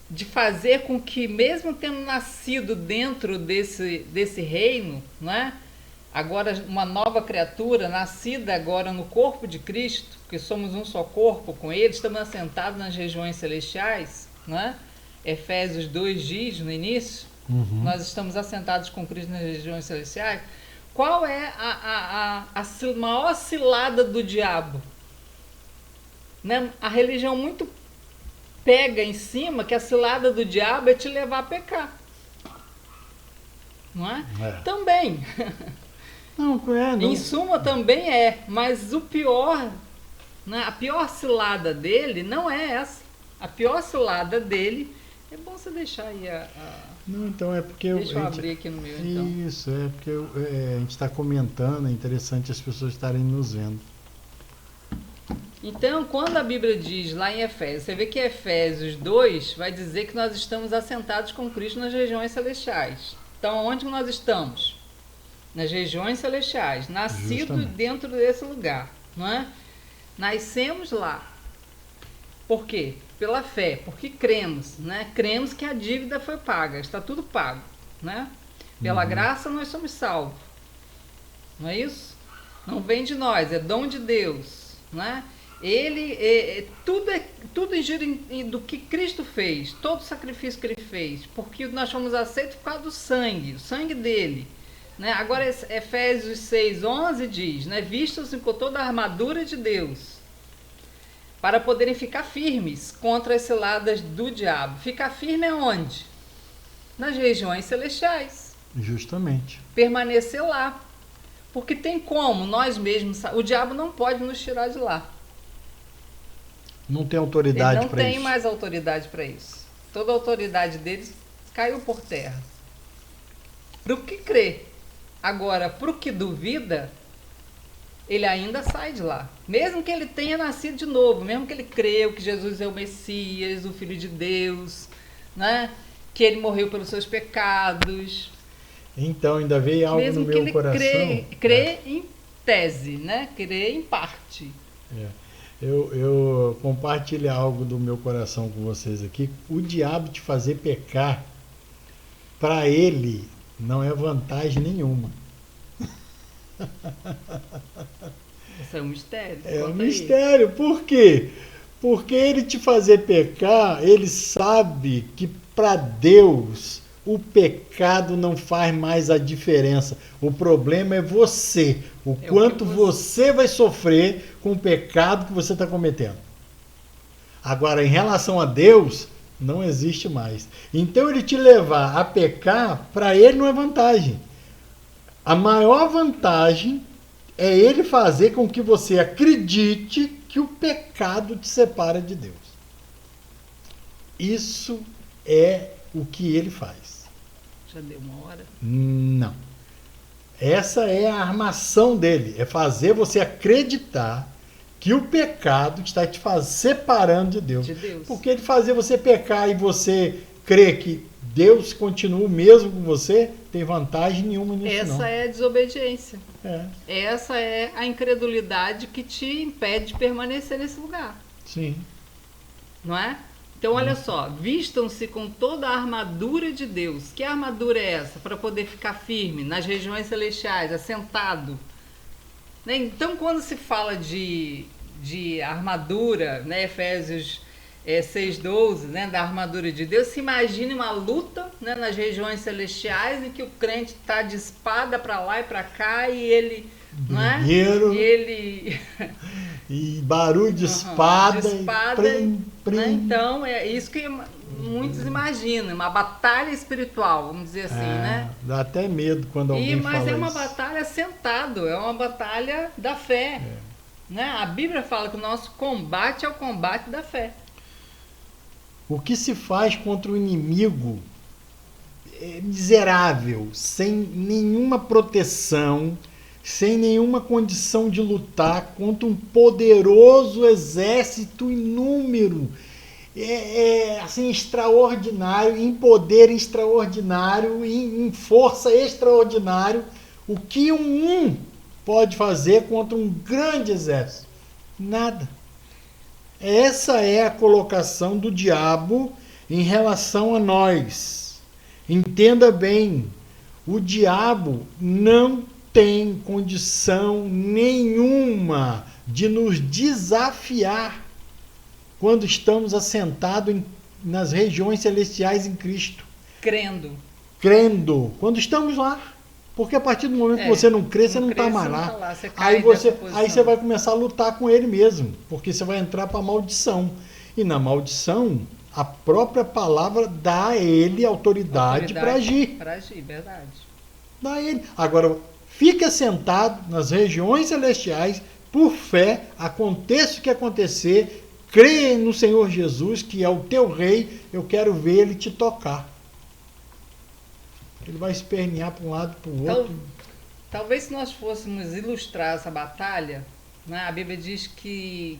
de fazer com que, mesmo tendo nascido dentro desse reino, não é? Agora uma nova criatura, nascida agora no corpo de Cristo, porque somos um só corpo com Ele, estamos assentados nas regiões celestiais, não é? Efésios 2 diz no início, Nós estamos assentados com Cristo nas regiões celestiais. Qual é a maior cilada do diabo? Né? A religião muito pega em cima que a cilada do diabo é te levar a pecar. Não é? Também. Não. Em suma, também é. Mas o pior, né? A pior cilada dele não é essa. A pior cilada dele... É bom você deixar aí Não, então é porque... Deixa eu abrir aqui no meu, então. Isso, é porque a gente está comentando, é interessante as pessoas estarem nos vendo. Então, quando a Bíblia diz lá em Efésios, você vê que Efésios 2 vai dizer que nós estamos assentados com Cristo nas regiões celestiais. Então, onde nós estamos? Nas regiões celestiais, nascidos dentro desse lugar, não é? Nascemos lá. Por quê? Pela fé, porque cremos, né? Cremos que a dívida foi paga, está tudo pago, né? Pela graça nós somos salvos, não é isso? Não vem de nós, é dom de Deus, né? Tudo gira do que Cristo fez, todo o sacrifício que Ele fez, porque nós fomos aceitos por causa do sangue, o sangue dele, né? Agora Efésios 6:11 diz, né? Vistam-se com toda a armadura de Deus, para poderem ficar firmes contra as ciladas do diabo. Ficar firme aonde? Nas regiões celestiais. Justamente. Permanecer lá. Porque tem como nós mesmos... O diabo não pode nos tirar de lá. Não tem autoridade para isso. Ele não tem mais autoridade para isso. Toda a autoridade deles caiu por terra. Para o que crê. Agora, para o que duvida... ele ainda sai de lá. Mesmo que ele tenha nascido de novo, mesmo que ele creu que Jesus é o Messias, o Filho de Deus, né? Que ele morreu pelos seus pecados. Então, ainda veio algo mesmo no meu coração. Mesmo que ele crê em tese, né? Crê em parte. Eu compartilho algo do meu coração com vocês aqui. O diabo te fazer pecar, para ele, não é vantagem nenhuma. Isso é um mistério. É um mistério. Por quê? Porque ele te fazer pecar, ele sabe que para Deus o pecado não faz mais a diferença. O problema é você. O quanto você vai sofrer com o pecado que você está cometendo. Agora, em relação a Deus, não existe mais. Então, ele te levar a pecar, para ele não é vantagem. A maior vantagem é ele fazer com que você acredite que o pecado te separa de Deus. Isso é o que ele faz. Já deu uma hora? Não. Essa é a armação dele. É fazer você acreditar que o pecado está te separando de Deus. Porque ele fazer você pecar e você crer que Deus continua o mesmo com você, tem vantagem nenhuma nisso. Essa é a desobediência. É. Essa é a incredulidade que te impede de permanecer nesse lugar. Sim. Não é? Então, olha só, vistam-se com toda a armadura de Deus. Que armadura é essa? Para poder ficar firme nas regiões celestiais, assentado. Né? Então, quando se fala de armadura, né? Efésios 6:12, né? Da armadura de Deus, se imagine uma luta, né? Nas regiões celestiais em que o crente está de espada para lá e para cá e ele... Não é? E ele... E barulho de espada. Né? Então, é isso que muitos imaginam, uma batalha espiritual, vamos dizer assim, né? Dá até medo quando alguém fala isso. Mas é uma batalha sentado, é uma batalha da fé. Né? A Bíblia fala que o nosso combate é o combate da fé. O que se faz contra o inimigo é miserável, sem nenhuma proteção, sem nenhuma condição de lutar contra um poderoso exército em número, assim, extraordinário, em poder extraordinário, em força extraordinário. O que um pode fazer contra um grande exército? Nada. Essa é a colocação do diabo em relação a nós. Entenda bem, o diabo não tem condição nenhuma de nos desafiar quando estamos assentados nas regiões celestiais em Cristo. Crendo. crendo, quando estamos lá. Porque a partir do momento que você não crê, você não está mais lá. Aí você vai começar a lutar com ele mesmo, porque você vai entrar para a maldição. E na maldição, a própria palavra dá a ele autoridade para agir. Para agir, verdade. Dá a ele. Agora, fica sentado nas regiões celestiais, por fé, aconteça o que acontecer, crê no Senhor Jesus, que é o teu rei, eu quero ver ele te tocar. Ele vai espernear para um lado e para o outro. Talvez se nós fôssemos ilustrar essa batalha, né, a Bíblia diz que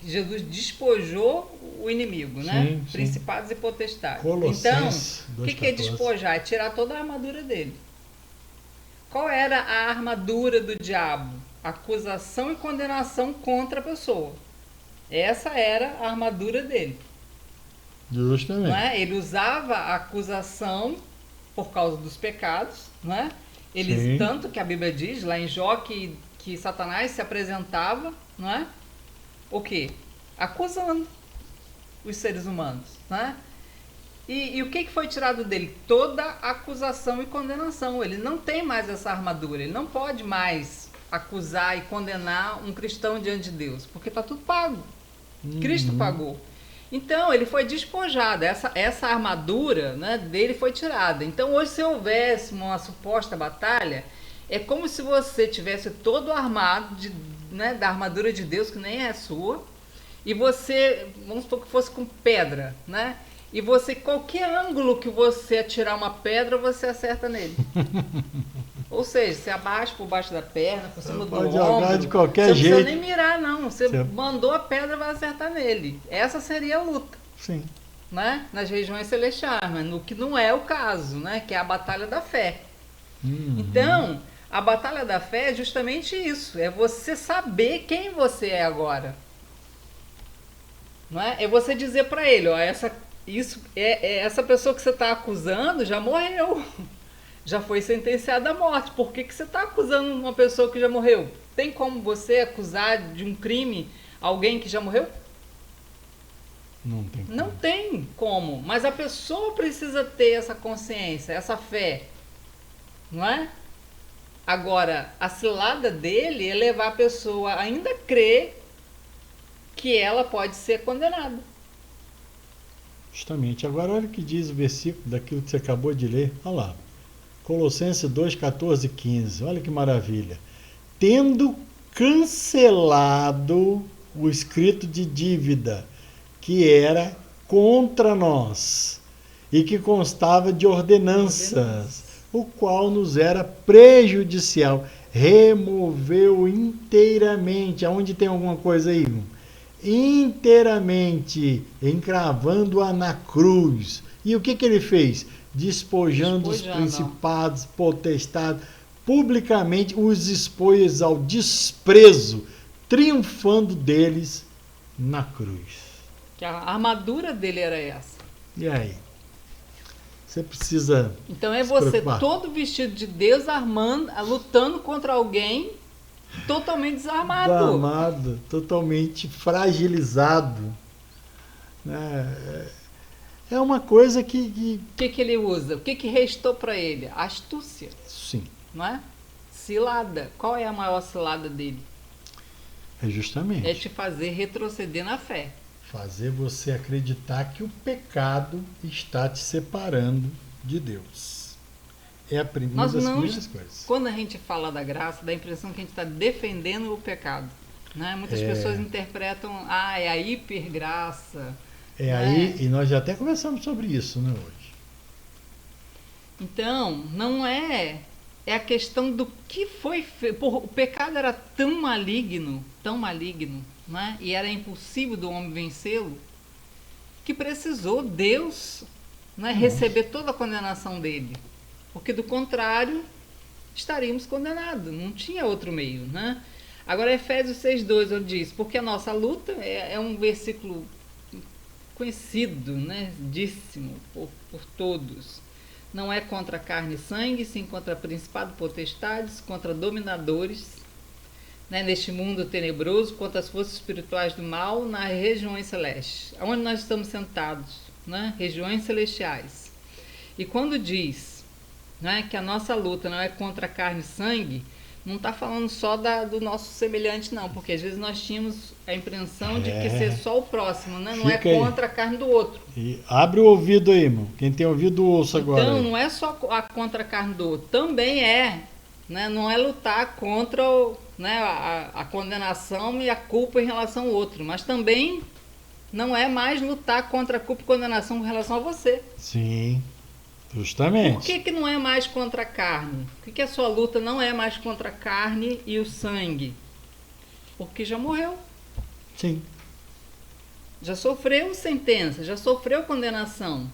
Jesus despojou o inimigo, né? Sim. Principados e potestades. Colossenses Então, o que é despojar? É tirar toda a armadura dele. Qual era a armadura do diabo? Acusação e condenação contra a pessoa. Essa era a armadura dele. Justamente. Não é? Ele usava a acusação por causa dos pecados, não é? Tanto que a Bíblia diz lá em Jó que Satanás se apresentava, não é? O quê? Acusando os seres humanos, não é? E o que foi tirado dele? Toda acusação e condenação. Ele não tem mais essa armadura, ele não pode mais acusar e condenar um cristão diante de Deus, porque está tudo pago. Cristo pagou. Então, ele foi despojado, essa armadura, né, dele foi tirada. Então, hoje, se houvesse uma suposta batalha, é como se você tivesse todo armado né, da armadura de Deus, que nem é sua, e você, vamos supor que fosse com pedra, né? E você, qualquer ângulo que você atirar uma pedra, você acerta nele. Ou seja, você abaixa por baixo da perna, por cima do ombro. De qualquer jeito. Você não precisa nem mirar, não. Você mandou a pedra, vai acertar nele. Essa seria a luta. Sim. Né? Nas regiões celestiais, mas no que não é o caso, né? Que é a batalha da fé. Então, a batalha da fé é justamente isso. É você saber quem você é agora. Não é? É você dizer para ele, ó, essa pessoa que você está acusando já morreu. Já foi sentenciada à morte. Por que você está acusando uma pessoa que já morreu? Tem como você acusar de um crime alguém que já morreu? Não tem como. Não tem como. Mas a pessoa precisa ter essa consciência, essa fé. Não é? Agora, a cilada dele é levar a pessoa a ainda crer que ela pode ser condenada. Justamente. Agora, olha o que diz o versículo daquilo que você acabou de ler. Olha lá. Colossenses 2, 14 e 15. Olha que maravilha. Tendo cancelado o escrito de dívida que era contra nós e que constava de ordenanças, o qual nos era prejudicial. Removeu inteiramente. Aonde tem alguma coisa aí? Inteiramente, encravando-a na cruz. E o que ele fez? Despojando os principados, potestades, publicamente os expôs ao desprezo, triunfando deles na cruz. Que a armadura dele era essa. E aí? Você precisa. Então é você todo vestido de Deus, lutando contra alguém totalmente desarmado. Desarmado, totalmente fragilizado. É uma coisa que... O que ele usa? O que restou para ele? Astúcia. Sim. Não é? Cilada. Qual é a maior cilada dele? É justamente. É te fazer retroceder na fé. Fazer você acreditar que o pecado está te separando de Deus. É a primeira das primeiras coisas. Quando a gente fala da graça, dá a impressão que a gente está defendendo o pecado. Né? Muitas pessoas interpretam, é a hipergraça. Aí, e nós já até conversamos sobre isso, né, hoje. Então, não é a questão do que foi feito. O pecado era tão maligno, né? E era impossível do homem vencê-lo, que precisou Deus, né, receber toda a condenação dele. Porque, do contrário, estaríamos condenados. Não tinha outro meio, né? Agora, Efésios 6,2, onde diz, porque a nossa luta é um versículo conhecido, né, díssimo por todos. Não é contra carne e sangue, sim contra principados, potestades, contra dominadores, né, neste mundo tenebroso, contra as forças espirituais do mal nas regiões celestes. Onde nós estamos sentados, né, regiões celestiais. E quando diz né, que a nossa luta não é contra carne e sangue, não está falando só do nosso semelhante, não, porque às vezes nós tínhamos a impressão de que ser só o próximo, né? Não é contra a carne do outro. E abre o ouvido aí, irmão. Quem tem ouvido, ouça agora. Então, aí. não é só a contra a carne do outro, também é, né? Não é lutar contra né, a condenação e a culpa em relação ao outro, mas também não é mais lutar contra a culpa e condenação em relação a você. Sim. Justamente. Por que não é mais contra a carne? Por que a sua luta não é mais contra a carne e o sangue? Porque já morreu. Sim. Já sofreu sentença, já sofreu condenação.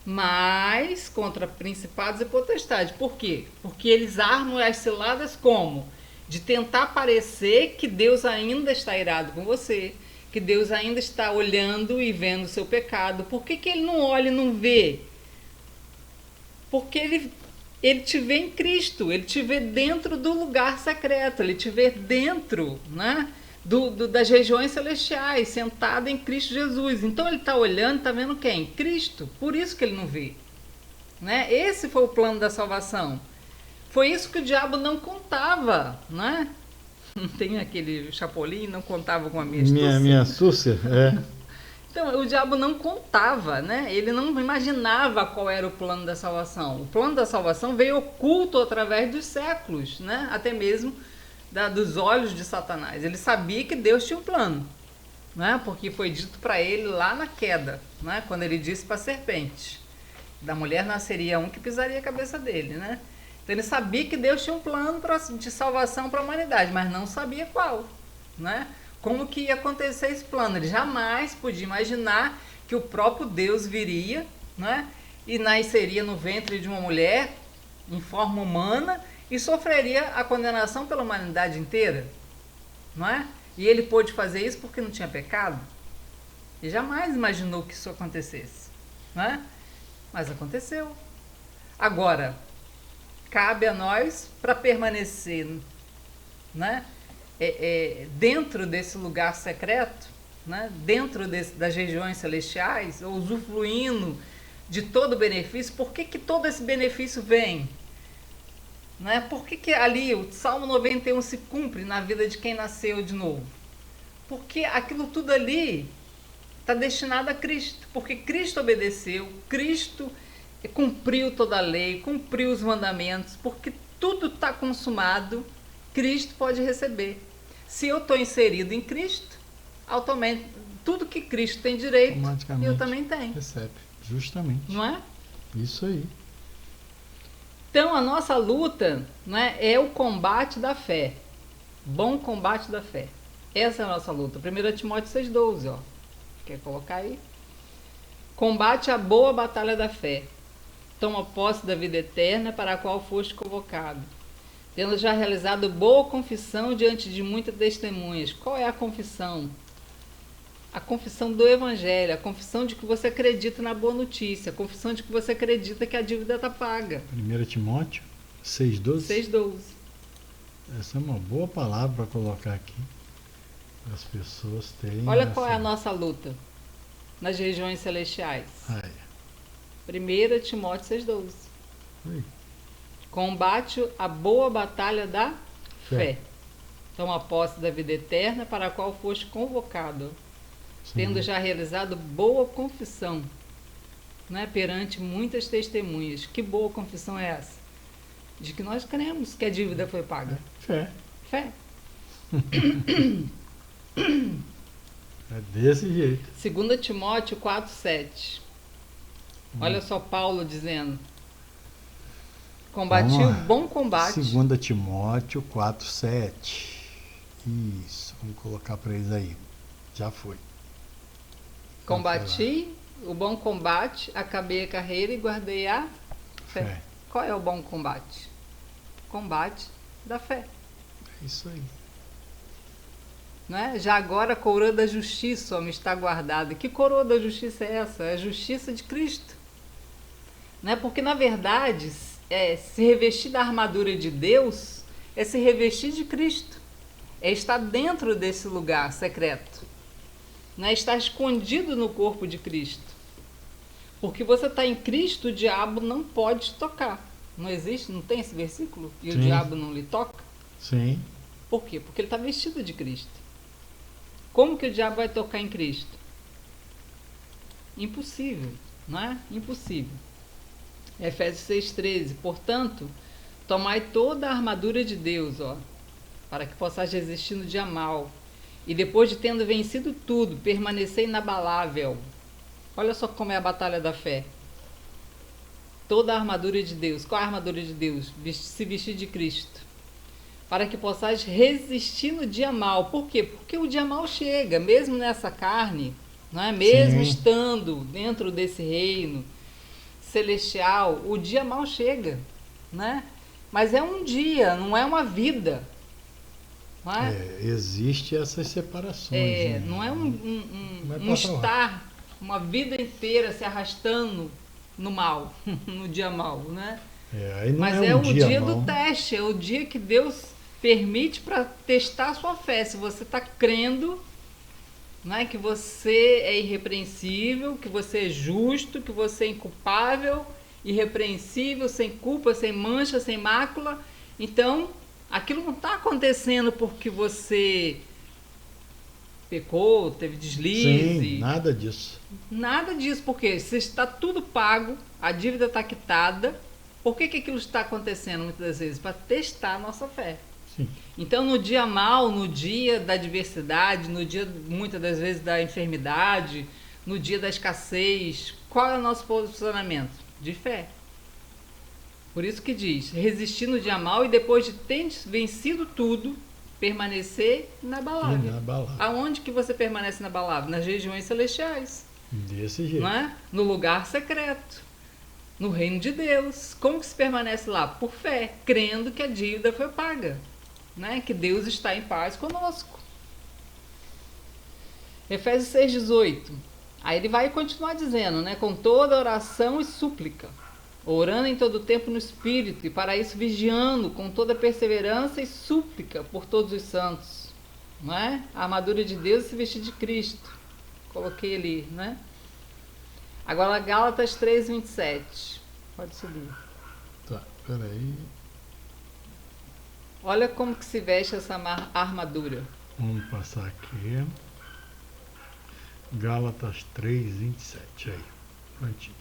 Mas contra principados e potestades. Por quê? Porque eles armam as ciladas como? De tentar parecer que Deus ainda está irado com você, que Deus ainda está olhando e vendo o seu pecado. Por que ele não olha e não vê? Porque ele te vê em Cristo, ele te vê dentro do lugar secreto, ele te vê dentro, né, das regiões celestiais, sentado em Cristo Jesus. Então ele está olhando, está vendo quem? Cristo. Por isso que ele não vê. Né? Esse foi o plano da salvação. Foi isso que o diabo não contava. Né? Não tem aquele Chapolin, não contava com a minha astúcia. Minha astúcia, é. Então, o diabo não contava, né? Ele não imaginava qual era o plano da salvação. O plano da salvação veio oculto através dos séculos, né? Até mesmo dos olhos de Satanás. Ele sabia que Deus tinha um plano, né? Porque foi dito para ele lá na queda, né? Quando ele disse para a serpente, da mulher nasceria um que pisaria a cabeça dele, né? Então ele sabia que Deus tinha um plano de salvação para a humanidade, mas não sabia qual, né? Como que ia acontecer esse plano. Ele jamais podia imaginar que o próprio Deus viria, né, e nasceria no ventre de uma mulher em forma humana e sofreria a condenação pela humanidade inteira. Não é? E ele pôde fazer isso porque não tinha pecado. Ele jamais imaginou que isso acontecesse. Não é? Mas aconteceu. Agora, cabe a nós, para permanecer, né, dentro desse lugar secreto, né, dentro das regiões celestiais, usufruindo de todo o benefício. Por que todo esse benefício vem? Né? Por que ali o Salmo 91 se cumpre na vida de quem nasceu de novo? Porque aquilo tudo ali está destinado a Cristo, porque Cristo obedeceu, Cristo cumpriu toda a lei, cumpriu os mandamentos, porque tudo está consumado. Cristo pode receber. Se eu estou inserido em Cristo, automaticamente, tudo que Cristo tem direito, eu também tenho. Recebe, justamente. Não é? Isso aí. Então, a nossa luta, né, é o combate da fé. Bom combate da fé. Essa é a nossa luta. 1 Timóteo 6,12, ó. Quer colocar aí? Combate a boa batalha da fé. Toma posse da vida eterna para a qual foste convocado, tendo já realizado boa confissão diante de muitas testemunhas. Qual é a confissão? A confissão do Evangelho, a confissão de que você acredita na boa notícia, a confissão de que você acredita que a dívida está paga. 1 Timóteo 6,12? 6,12. Essa é uma boa palavra para colocar aqui, para as pessoas terem. Olha qual é a nossa luta nas regiões celestiais. 1 Timóteo 6,12. Combate a boa batalha da fé. Toma posse da vida eterna para a qual foste convocado, tendo já realizado boa confissão, né, perante muitas testemunhas. Que boa confissão é essa? De que nós cremos que a dívida foi paga. Fé. Fé. É desse jeito. 2 Timóteo 4,7. Olha só Paulo dizendo: combati o bom combate. 2 Timóteo 4,7. Isso, vamos colocar para eles aí. Já foi. Combati o bom combate, acabei a carreira e guardei a fé. Qual é o bom combate? Combate da fé. É isso aí. Não é? Já agora a coroa da justiça me está guardada. Que coroa da justiça é essa? É a justiça de Cristo. Não é? Porque, na verdade, se revestir da armadura de Deus é se revestir de Cristo. É estar dentro desse lugar secreto. Não é? Estar escondido no corpo de Cristo. Porque você está em Cristo, o diabo não pode te tocar. Não existe, não tem esse versículo? E Sim. o diabo não lhe toca? Sim. Por quê? Porque ele está vestido de Cristo. Como que o diabo vai tocar em Cristo? Impossível, não é? Impossível. Efésios 6,13. Portanto, tomai toda a armadura de Deus, para que possais resistir no dia mal. E depois de tendo vencido tudo, permanecer inabalável. Olha só como é a batalha da fé. Toda a armadura de Deus. Qual é a armadura de Deus? Se vestir de Cristo. Para que possais resistir no dia mal. Por quê? Porque o dia mal chega, mesmo nessa carne, não é? Mesmo Sim. estando dentro desse reino celestial, o dia mal chega, né? Mas é um dia, não é uma vida. Não é? Existe essas separações. Né? Não é Vai um passar lá. estar uma vida inteira se arrastando no mal, no dia mal, né? Aí não Mas é é um o dia dia mal. do teste, é o dia que Deus permite para testar a sua fé. Se você está crendo, né, que você é irrepreensível, que você é justo, que você é inculpável, irrepreensível, sem culpa, sem mancha, sem mácula, então aquilo não está acontecendo porque você pecou, teve deslize. Sim, nada disso. Nada disso, porque se está tudo pago, a dívida está quitada, por que aquilo está acontecendo muitas das vezes? Para testar a nossa fé. Sim. Então, no dia mal, no dia da adversidade, no dia, muitas das vezes, da enfermidade, no dia da escassez, qual é o nosso posicionamento? De fé. Por isso que diz, resistir no dia mal e depois de ter vencido tudo, permanecer inabalável. Inabalável. Aonde que você permanece inabalável? Nas regiões celestiais. Desse jeito. Não é? No lugar secreto. No reino de Deus. Como que se permanece lá? Por fé, crendo que a dívida foi paga. Né? Que Deus está em paz conosco. Efésios 6,18. Aí ele vai continuar dizendo, né? Com toda oração e súplica, orando em todo o tempo no Espírito, e para isso vigiando com toda perseverança e súplica por todos os santos. Não é? A armadura de Deus e se vestir de Cristo. Coloquei ali, né? Agora Gálatas 3,27. Pode subir. Tá, peraí. Olha como que se veste essa armadura. Vamos passar aqui. Gálatas 3:27. Aí, prontinho.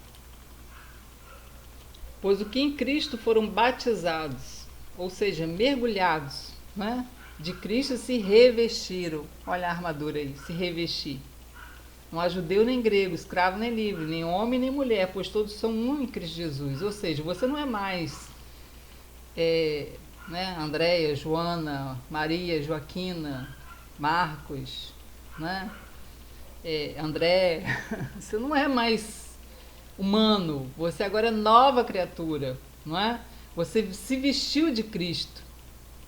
Pois o que em Cristo foram batizados, ou seja, mergulhados, né? De Cristo se revestiram. Olha a armadura aí, se revestir. Não há judeu nem grego, escravo nem livre, nem homem nem mulher, pois todos são um em Cristo Jesus. Ou seja, você não é mais né, Andréia, Joana, Maria, Joaquina, Marcos, né? André, você não é mais humano, você agora é nova criatura, não é? Você se vestiu de Cristo.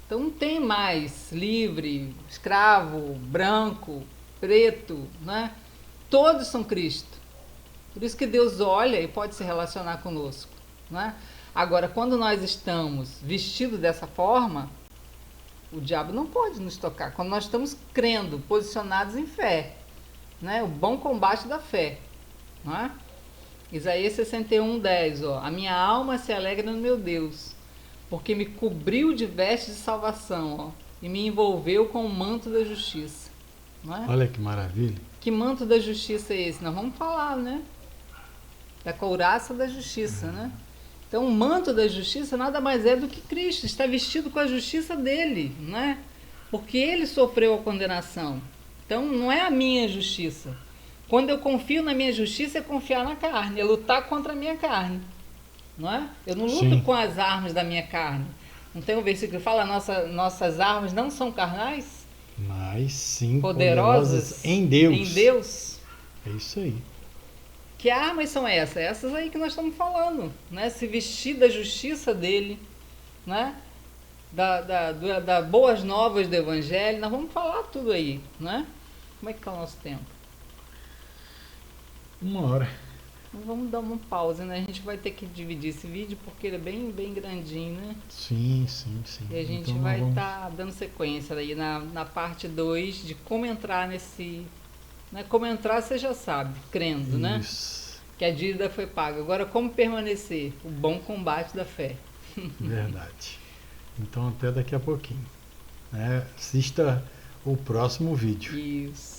Então não tem mais livre, escravo, branco, preto, né? Todos são Cristo. Por isso que Deus olha e pode se relacionar conosco, né? Agora, quando nós estamos vestidos dessa forma, o diabo não pode nos tocar. Quando nós estamos crendo, posicionados em fé, né? O bom combate da fé, não é? Isaías 61:10, a minha alma se alegra no meu Deus, porque me cobriu de vestes de salvação, e me envolveu com o manto da justiça. Não é? Olha que maravilha. Que manto da justiça é esse? Nós vamos falar, né? Da couraça da justiça, né? Então, o manto da justiça nada mais é do que Cristo, está vestido com a justiça dele, né? Porque ele sofreu a condenação. Então, não é a minha justiça. Quando eu confio na minha justiça, é confiar na carne, é lutar contra a minha carne, não é? Eu não luto Sim. com as armas da minha carne. Não tem um versículo que fala, nossas armas não são carnais? Mas sim Poderosas em Deus. Em Deus. É isso aí. Que armas são essas? Essas aí que nós estamos falando, né? Se vestir da justiça dele, né? Da boas novas do Evangelho, nós vamos falar tudo aí, né? Como é que está o nosso tempo? 1 hora. Então vamos dar uma pausa, né? A gente vai ter que dividir esse vídeo porque ele é bem, bem grandinho, né? Sim. E a gente Então, vai estar dando sequência aí na parte 2 de como entrar nesse... Né? Como entrar você já sabe, crendo, né? Isso. Que a dívida foi paga. Agora, como permanecer? O bom combate da fé. Verdade. Então até daqui a pouquinho. Né? Assista o próximo vídeo. Isso.